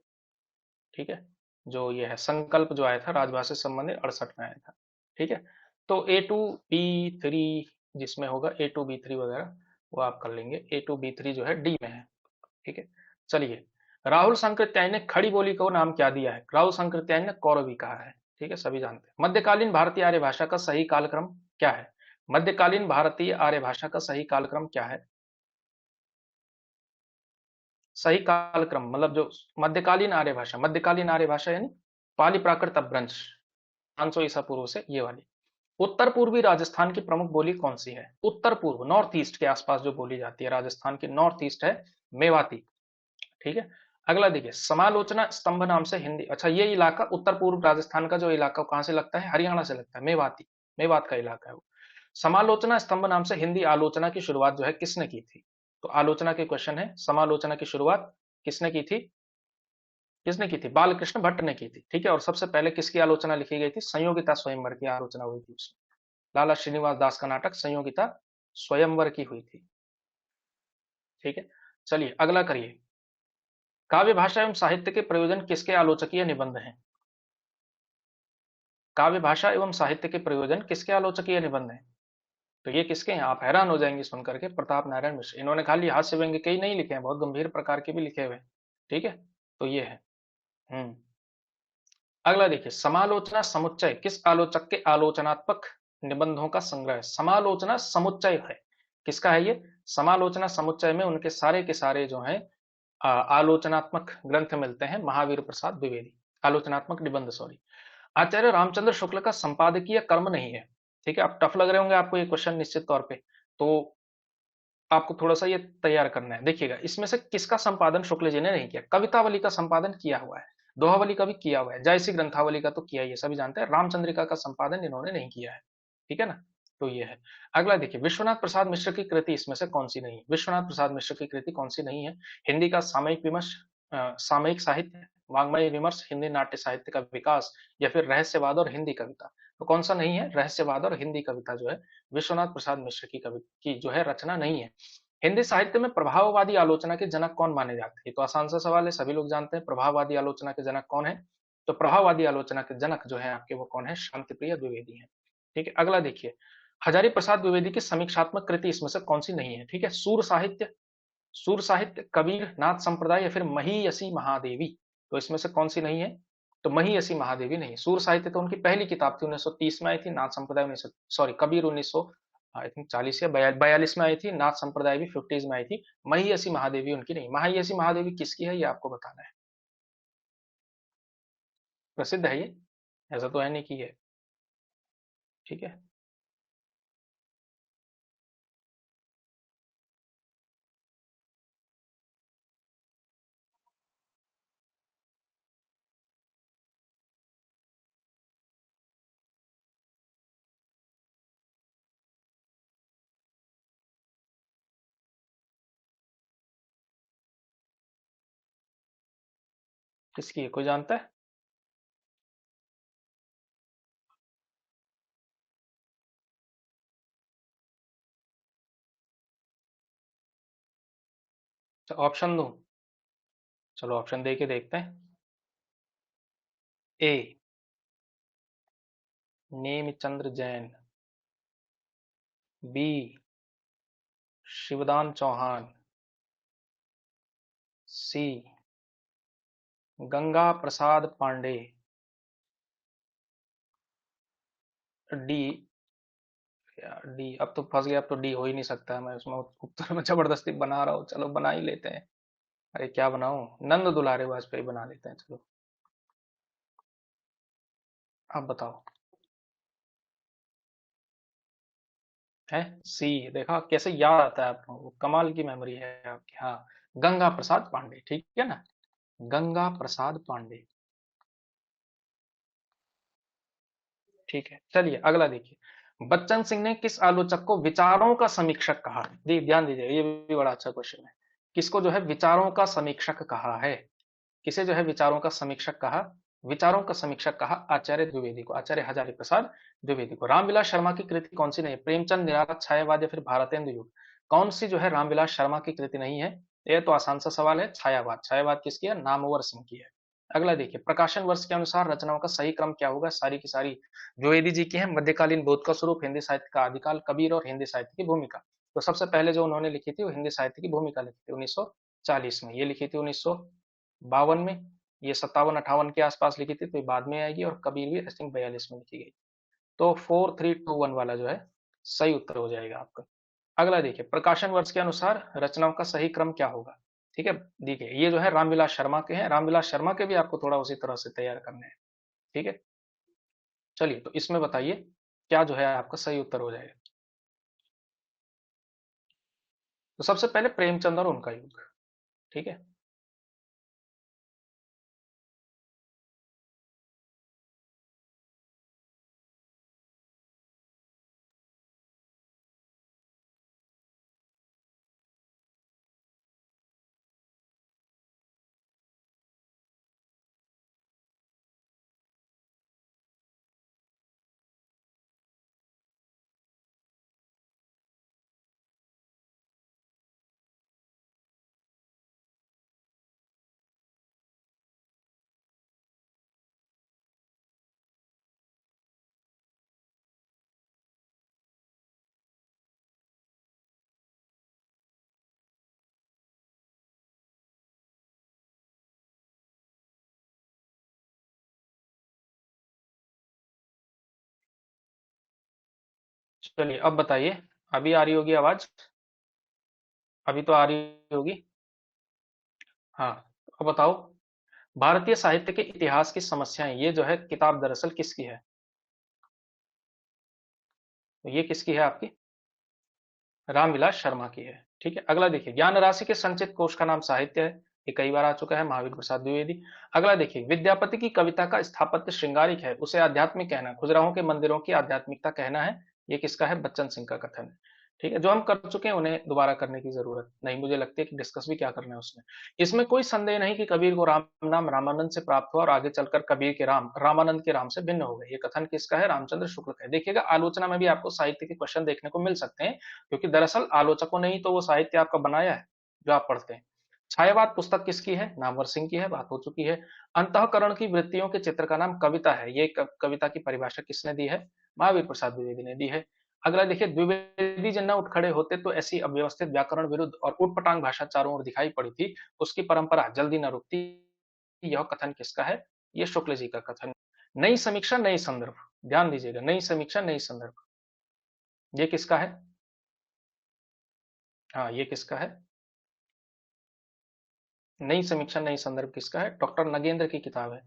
ठीक है, जो ये है संकल्प जो आया था राजभाषा से संबंधित 68 में आया था। ठीक है, तो A2B3 जिसमें होगा A2B3 वगैरह वो आप कर लेंगे। A2B3 जो है डी में है। ठीक है, चलिए राहुल सांकृत्यायन ने खड़ी बोली को नाम क्या दिया है? राहुल सांकृत्यायन ने कौरवी कहा है। ठीक है, सभी जानते हैं। मध्यकालीन भारतीय आर्य भाषा का सही कालक्रम क्या है? मध्यकालीन भारतीय आर्य भाषा का सही कालक्रम क्या है? सही कालक्रम मतलब जो मध्यकालीन आर्य भाषा यानी पाली प्राकृत अपभ्रंश 500 ईसा पूर्व से, ये वाली। उत्तर पूर्वी राजस्थान की प्रमुख बोली कौन सी है? उत्तर पूर्व नॉर्थ ईस्ट के आसपास जो बोली जाती है राजस्थान की, नॉर्थ ईस्ट है मेवाती। ठीक है, अगला देखिए समालोचना स्तंभ नाम से हिंदी, अच्छा ये इलाका उत्तर पूर्व राजस्थान का जो इलाका कहां से लगता है? हरियाणा से लगता है, मेवाती, मेवात का इलाका है वो। समालोचना स्तंभ नाम से हिंदी आलोचना की शुरुआत जो है किसने की थी? तो आलोचना के क्वेश्चन है, समालोचना की शुरुआत किसने की थी? किसने की थी? बालकृष्ण भट्ट ने की थी। ठीक है, और सबसे पहले किसकी आलोचना लिखी गई थी? संयोगिता स्वयंवर की आलोचना हुई थी उसमें। लाला श्रीनिवास दास का नाटक संयोगिता स्वयंवर की हुई थी। ठीक है, चलिए अगला करिए। काव्य भाषा एवं साहित्य के प्रयोजन किसके आलोचकीय निबंध हैं? काव्य भाषा एवं साहित्य के प्रयोजन किसके आलोचकीय निबंध हैं? तो ये किसके हैं? आप हैरान हो जाएंगे सुनकर के, प्रताप नारायण मिश्र। इन्होंने खाली हास्य व्यंग्य के ही नहीं लिखे हैं, बहुत गंभीर प्रकार के भी लिखे हुए हैं। ठीक है, तो ये है। हम्म, अगला देखिए, समालोचना समुच्चय किस आलोचक के आलोचनात्मक निबंधों का संग्रह है? समालोचना समुच्चय है, किसका है ये? समालोचना समुच्चय में उनके सारे के सारे जो है आलोचनात्मक ग्रंथ मिलते हैं, महावीर प्रसाद द्विवेदी। आलोचनात्मक निबंध, सॉरी। आचार्य रामचंद्र शुक्ल का संपादकीय कर्म नहीं है। ठीक है, अब टफ लग रहे होंगे आपको ये क्वेश्चन निश्चित तौर पे, तो आपको थोड़ा सा ये तैयार करना है। देखिएगा इसमें से किसका संपादन शुक्ल जी ने नहीं किया? कवितावली का संपादन किया हुआ है, दोहावली का भी किया हुआ है, जयसी ग्रंथावली का तो किया ही है, सभी जानते हैं। रामचंद्रिका का संपादन इन्होंने नहीं किया है। ठीक है ना, तो ये है। अगला देखिए, विश्वनाथ प्रसाद मिश्र की कृति इसमें से कौन सी नहीं है? विश्वनाथ प्रसाद मिश्र की कृति कौन सी नहीं है? हिंदी का सामयिक विमर्श, सामयिक साहित्य, वाङ्मय विमर्श, हिंदी नाट्य साहित्य का विकास, या फिर रहस्यवाद और हिंदी कविता। तो कौन सा नहीं है? रहस्यवाद और हिंदी कविता जो है विश्वनाथ प्रसाद मिश्र की कवि की जो है रचना नहीं है। हिंदी साहित्य में प्रभाववादी आलोचना के जनक कौन माने जाते हैं? ये तो आसान सा सवाल है, सभी लोग जानते हैं। प्रभाववादी आलोचना के जनक कौन है? तो प्रभाववादी आलोचना के जनक जो है आपके वो कौन है? शांति प्रिय द्विवेदी है। ठीक है, अगला देखिए, हजारी प्रसाद द्विवेदी की समीक्षात्मक कृति इसमें से कौन सी नहीं है? ठीक है, सूर साहित्य, सूर साहित्य, कबीर, नाथ संप्रदाय, या फिर महीयसी महादेवी। तो इसमें से कौन सी नहीं है? तो महीयसी महादेवी नहीं। सूर साहित्य तो उनकी पहली किताब थी, 1930 में आई थी। नाथ संप्रदाय 1900, सॉरी कबीर 1900 आई थिंक 40 या 42 में आई थी। नाथ संप्रदाय भी 50s में आई थी। महीयसी महादेवी उनकी नहीं। महीयसी महादेवी किसकी है ये आपको बताना है। प्रसिद्ध है ये, ऐसा तो है नहीं कि है। ठीक है, किसकी है कोई जानता है? ऑप्शन दो, चलो ऑप्शन दे के देखते हैं। ए नेमचंद्र जैन, बी शिवदान चौहान, सी गंगा प्रसाद पांडे, डी, यार डी, अब तो फंस गया, अब तो डी हो ही नहीं सकता है। मैं उसमें उत्तर में जबरदस्ती बना रहा हूँ, चलो बना ही लेते हैं। अरे क्या बनाऊं, नंद दुलारे वाजपेयी बना लेते हैं, चलो। आप बताओ। है सी। देखा कैसे याद आता है आप लोगों को, कमाल की मेमोरी है आपकी। हाँ, गंगा प्रसाद पांडे, ठीक है ना। गंगा प्रसाद पांडे। ठीक है, चलिए अगला देखिए। बच्चन सिंह ने किस आलोचक को विचारों का समीक्षक कहा? ध्यान दीजिए, ये भी बड़ा अच्छा क्वेश्चन है। किसको जो है विचारों का समीक्षक कहा है? किसे जो है विचारों का समीक्षक कहा? विचारों का समीक्षक कहा आचार्य द्विवेदी को, आचार्य हजारी प्रसाद द्विवेदी को। रामविलास शर्मा की कृति कौन सी नहीं? प्रेमचंद, निराला, छायावाद या फिर भारतेंदु युग? कौन सी जो है रामविलास शर्मा की कृति नहीं है? ये तो आसान सा सवाल है, छायावाद। छायावाद किसकी है? नामवर सिंह की है। अगला देखिए, प्रकाशन वर्ष के अनुसार रचनाओं का सही क्रम क्या होगा? सारी की सारी द्विवेदी जी की है। मध्यकालीन बोध का स्वरूप, हिंदी साहित्य का आदिकाल, कबीर और हिंदी साहित्य की भूमिका। तो सबसे पहले जो उन्होंने लिखी थी वो हिंदी साहित्य की भूमिका लिखी थी 1940 में। ये लिखी थी 1952 में। ये 57-58 के आसपास लिखी थी, तो ये बाद में आएगी। और कबीर भी आई थिंक 42 में लिखी गई। तो 4321 वाला जो है सही उत्तर हो जाएगा आपका। अगला देखिए, प्रकाशन वर्ष के अनुसार रचनाओं का सही क्रम क्या होगा? ठीक है, देखिए ये जो है रामविलास शर्मा के हैं। रामविलास शर्मा के भी आपको थोड़ा उसी तरह से तैयार करने हैं। ठीक है, चलिए तो इसमें बताइए क्या जो है आपका सही उत्तर हो जाएगा। तो सबसे पहले प्रेमचंद और उनका युग। ठीक है। चलिए अब बताइए, अभी आ रही होगी आवाज? अभी तो आ रही होगी। हाँ, अब बताओ। भारतीय साहित्य के इतिहास की समस्याएं, ये जो है किताब दरअसल किसकी है? तो ये किसकी है आपकी? रामविलास शर्मा की है। ठीक है, अगला देखिए, ज्ञान राशि के संचित कोश का नाम साहित्य है। ये कई बार आ चुका है, महावीर प्रसाद द्विवेदी। अगला देखिए, विद्यापति की कविता का स्थापत्य श्रृंगारिक है, उसे आध्यात्मिक कहना, खुजराहों के मंदिरों की आध्यात्मिकता कहना है। ये किसका है? बच्चन सिंह का कथन है। ठीक है, जो हम कर चुके हैं उन्हें दोबारा करने की जरूरत नहीं, मुझे लगती है कि डिस्कस भी क्या करना है उसमें। इसमें कोई संदेह नहीं कि कबीर को राम नाम रामानंद से प्राप्त हुआ और आगे चलकर कबीर के राम रामानंद के राम से भिन्न हो गए। ये कथन किसका है? रामचंद्र शुक्ल का है। देखिएगा, आलोचना में भी आपको साहित्य के क्वेश्चन देखने को मिल सकते हैं, क्योंकि दरअसल आलोचकों ने ही तो वो साहित्य आपका बनाया है जो आप पढ़ते हैं। छायावाद पुस्तक किसकी है? नामवर सिंह की है, बात हो चुकी है। अंतःकरण की वृत्तियों के चित्र का नाम कविता है, ये कविता की परिभाषा किसने दी है? महावीर प्रसाद द्विवेदी ने दी है। अगला देखिए, द्विवेदी जी न उठ खड़े होते तो ऐसी अव्यवस्थित व्याकरण विरुद्ध और उटपटांग भाषा चारों ओर दिखाई पड़ी थी, उसकी परंपरा जल्दी न रुकती। यह कथन किसका है? ये शुक्ल जी का कथन। नई समीक्षा नई संदर्भ, ध्यान दीजिएगा, नई समीक्षा नई संदर्भ, ये किसका है? हाँ, ये किसका है? नई समीक्षा नई संदर्भ किसका है? डॉक्टर नगेंद्र की किताब है।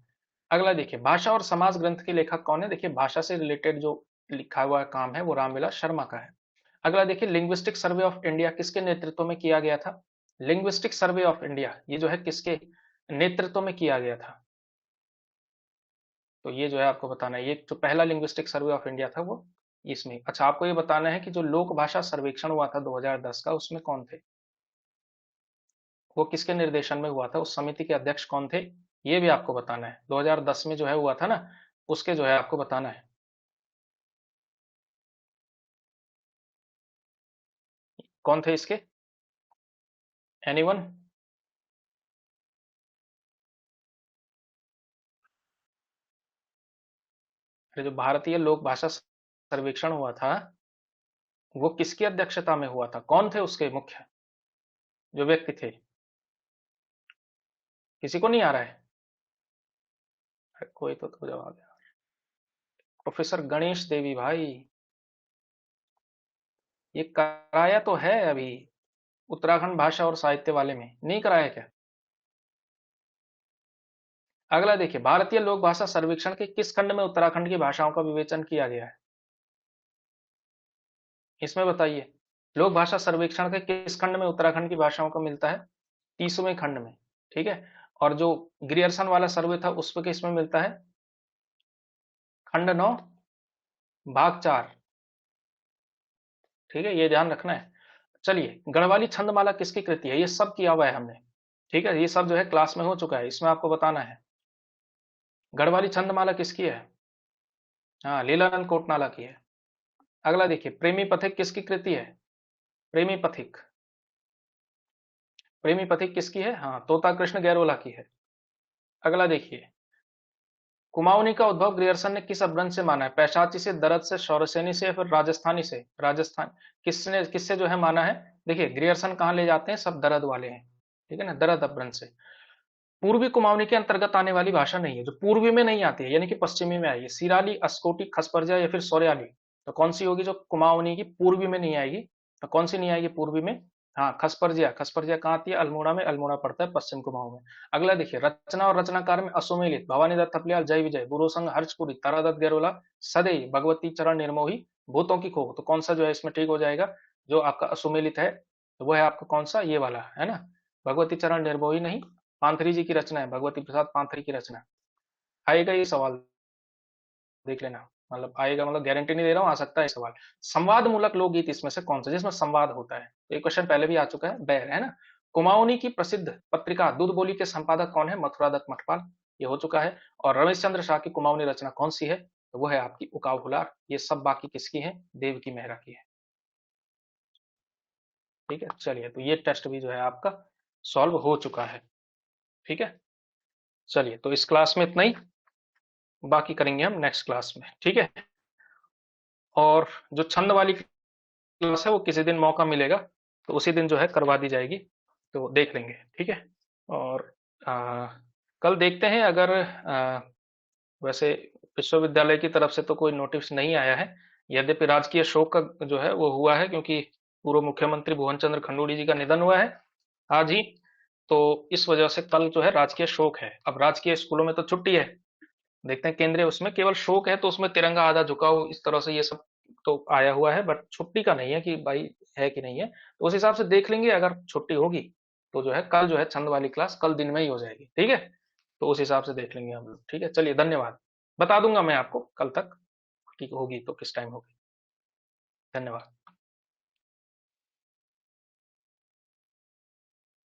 अगला देखिए, भाषा और समाज ग्रंथ के लेखक कौन है? देखिए, भाषा से रिलेटेड जो लिखा हुआ काम है वो रामविलास शर्मा का है। अगला देखिए, लिंग्विस्टिक सर्वे ऑफ इंडिया किसके नेतृत्व में किया गया था? लिंग्विस्टिक सर्वे ऑफ इंडिया ये जो है किसके नेतृत्व में किया गया था? तो ये जो है आपको बताना है, ये जो पहला लिंग्विस्टिक सर्वे ऑफ इंडिया था वो इसमें। अच्छा, आपको ये बताना है कि जो लोक भाषा सर्वेक्षण हुआ था 2010 का, उसमें कौन थे? वो किसके निर्देशन में हुआ था? उस समिति के अध्यक्ष कौन थे? ये भी आपको बताना है। 2010 में जो है हुआ था ना, उसके जो है आपको बताना है। कौन थे इसके? एनीवन? अरे, जो भारतीय लोक भाषा सर्वेक्षण हुआ था वो किसकी अध्यक्षता में हुआ था? कौन थे उसके मुख्य जो व्यक्ति थे? किसी को नहीं आ रहा है? अरे, कोई तो जवाब है। प्रोफेसर गणेश देवी भाई। ये कराया तो है अभी, उत्तराखंड भाषा और साहित्य वाले में नहीं कराया क्या? अगला देखिए, भारतीय लोक भाषा सर्वेक्षण के किस खंड में उत्तराखंड की भाषाओं का विवेचन किया गया है? इसमें बताइए, लोक भाषा सर्वेक्षण के किस खंड में उत्तराखंड की भाषाओं का मिलता है? 30वें खंड में। ठीक है। और जो ग्रियर्सन वाला सर्वे था उसमें किसमें मिलता है? खंड 9 भाग 4। ठीक है, ये ध्यान रखना है। चलिए, गढ़वाली छंदमाला किसकी कृति है? ये सब किया हुआ है हमने। ठीक है, ये सब जो है क्लास में हो चुका है, इसमें आपको बताना है। गढ़वाली छंदमाला किसकी है? हाँ, लीलानंद कोटनाला की है। अगला देखिए, प्रेमी पथिक किसकी कृति है? प्रेमी पथिक, प्रेमी पथिक किसकी है? हाँ, तोता कृष्ण गैरोला की है। अगला देखिए, कुमाऊनी का उद्भव ग्रियर्सन ने किस अपभ्रंश से माना है? पैशाची से, दरद से, शौरसेनी से या फिर राजस्थानी से? राजस्थान किसने, किससे जो है माना है? देखिए, ग्रियर्सन कहाँ ले जाते हैं? सब दरद वाले हैं। ठीक है ना, दरद अपभ्रंश से। पूर्वी कुमाऊनी के अंतर्गत आने वाली भाषा नहीं है, जो पूर्वी में नहीं आती है, यानी कि पश्चिमी में आई है। सिराली, अस्कोटी, खसपरजा या फिर सोरेयाली? तो कौन सी होगी जो कुमाऊनी की पूर्वी में नहीं आएगी? तो कौन सी नहीं आएगी पूर्वी में? हाँ, खसपरजिया। खसपरजिया कहाँ आती है? अल्मोड़ा में। अल्मोड़ा पड़ता है पश्चिम कुमाऊं में। अगला देखिए, रचना और रचनाकार में असुमेलित भवानी दत्त थपलियाल, जय विजय, बुरोसंग, हर्षपुरी, तारादत्त गैरोला, सदैव, भगवती चरण निर्मोही, भूतों की खो। तो कौन सा जो है इसमें ठीक हो जाएगा? जो आपका असुमेलित है, तो वो है आपका कौन सा? ये वाला है ना, भगवती चरण निर्मोही नहीं, पांथरी जी की रचना है, भगवती प्रसाद पांथरी की रचना। आएगा ये सवाल, देख लेना। मतलब आएगा, मतलब गारंटी नहीं दे रहा हूँ, आ सकता है सवाल। संवाद मूलक लोकगीत इसमें से कौन सा जिसमें संवाद होता है? तो ये क्वेश्चन पहले भी आ चुका है, बैर है ना। कुमाऊनी की प्रसिद्ध पत्रिका दूध बोली के संपादक कौन है? मथुरा दत्त मठपाल, ये हो चुका है। और रमेश चंद्र शाह की कुमाऊनी रचना कौन सी है? तो वो है आपकी उकाव हुलार। ये सब बाकी किसकी है? देव की मेहरा की है। ठीक है, चलिए, तो ये टेस्ट भी जो है आपका सॉल्व हो चुका है। ठीक है, चलिए, तो इस क्लास में इतना ही, बाकी करेंगे हम नेक्स्ट क्लास में। ठीक है। और जो छंद वाली क्लास है वो किसी दिन मौका मिलेगा तो उसी दिन जो है करवा दी जाएगी, तो देख लेंगे। ठीक है। और कल देखते हैं, अगर वैसे विश्वविद्यालय की तरफ से तो कोई नोटिस नहीं आया है। यद्यपि राजकीय शोक का जो है वो हुआ है, क्योंकि पूर्व मुख्यमंत्री भुवन चंद्र खंडूड़ी जी का निधन हुआ है आज ही। तो इस वजह से कल जो है राजकीय शोक है। अब राजकीय स्कूलों में तो छुट्टी है, देखते हैं केंद्रीय उसमें केवल शोक है, तो उसमें तिरंगा आधा झुकाओ इस तरह से ये सब तो आया हुआ है, बट छुट्टी का नहीं है कि भाई है कि नहीं है। तो उस हिसाब से देख लेंगे, अगर छुट्टी होगी तो जो है कल जो है छंद वाली क्लास कल दिन में ही हो जाएगी। ठीक है, तो उस हिसाब से देख लेंगे हम लोग। ठीक है, चलिए, धन्यवाद। बता दूंगा मैं आपको कल तक कि होगी तो किस टाइम होगी। धन्यवाद।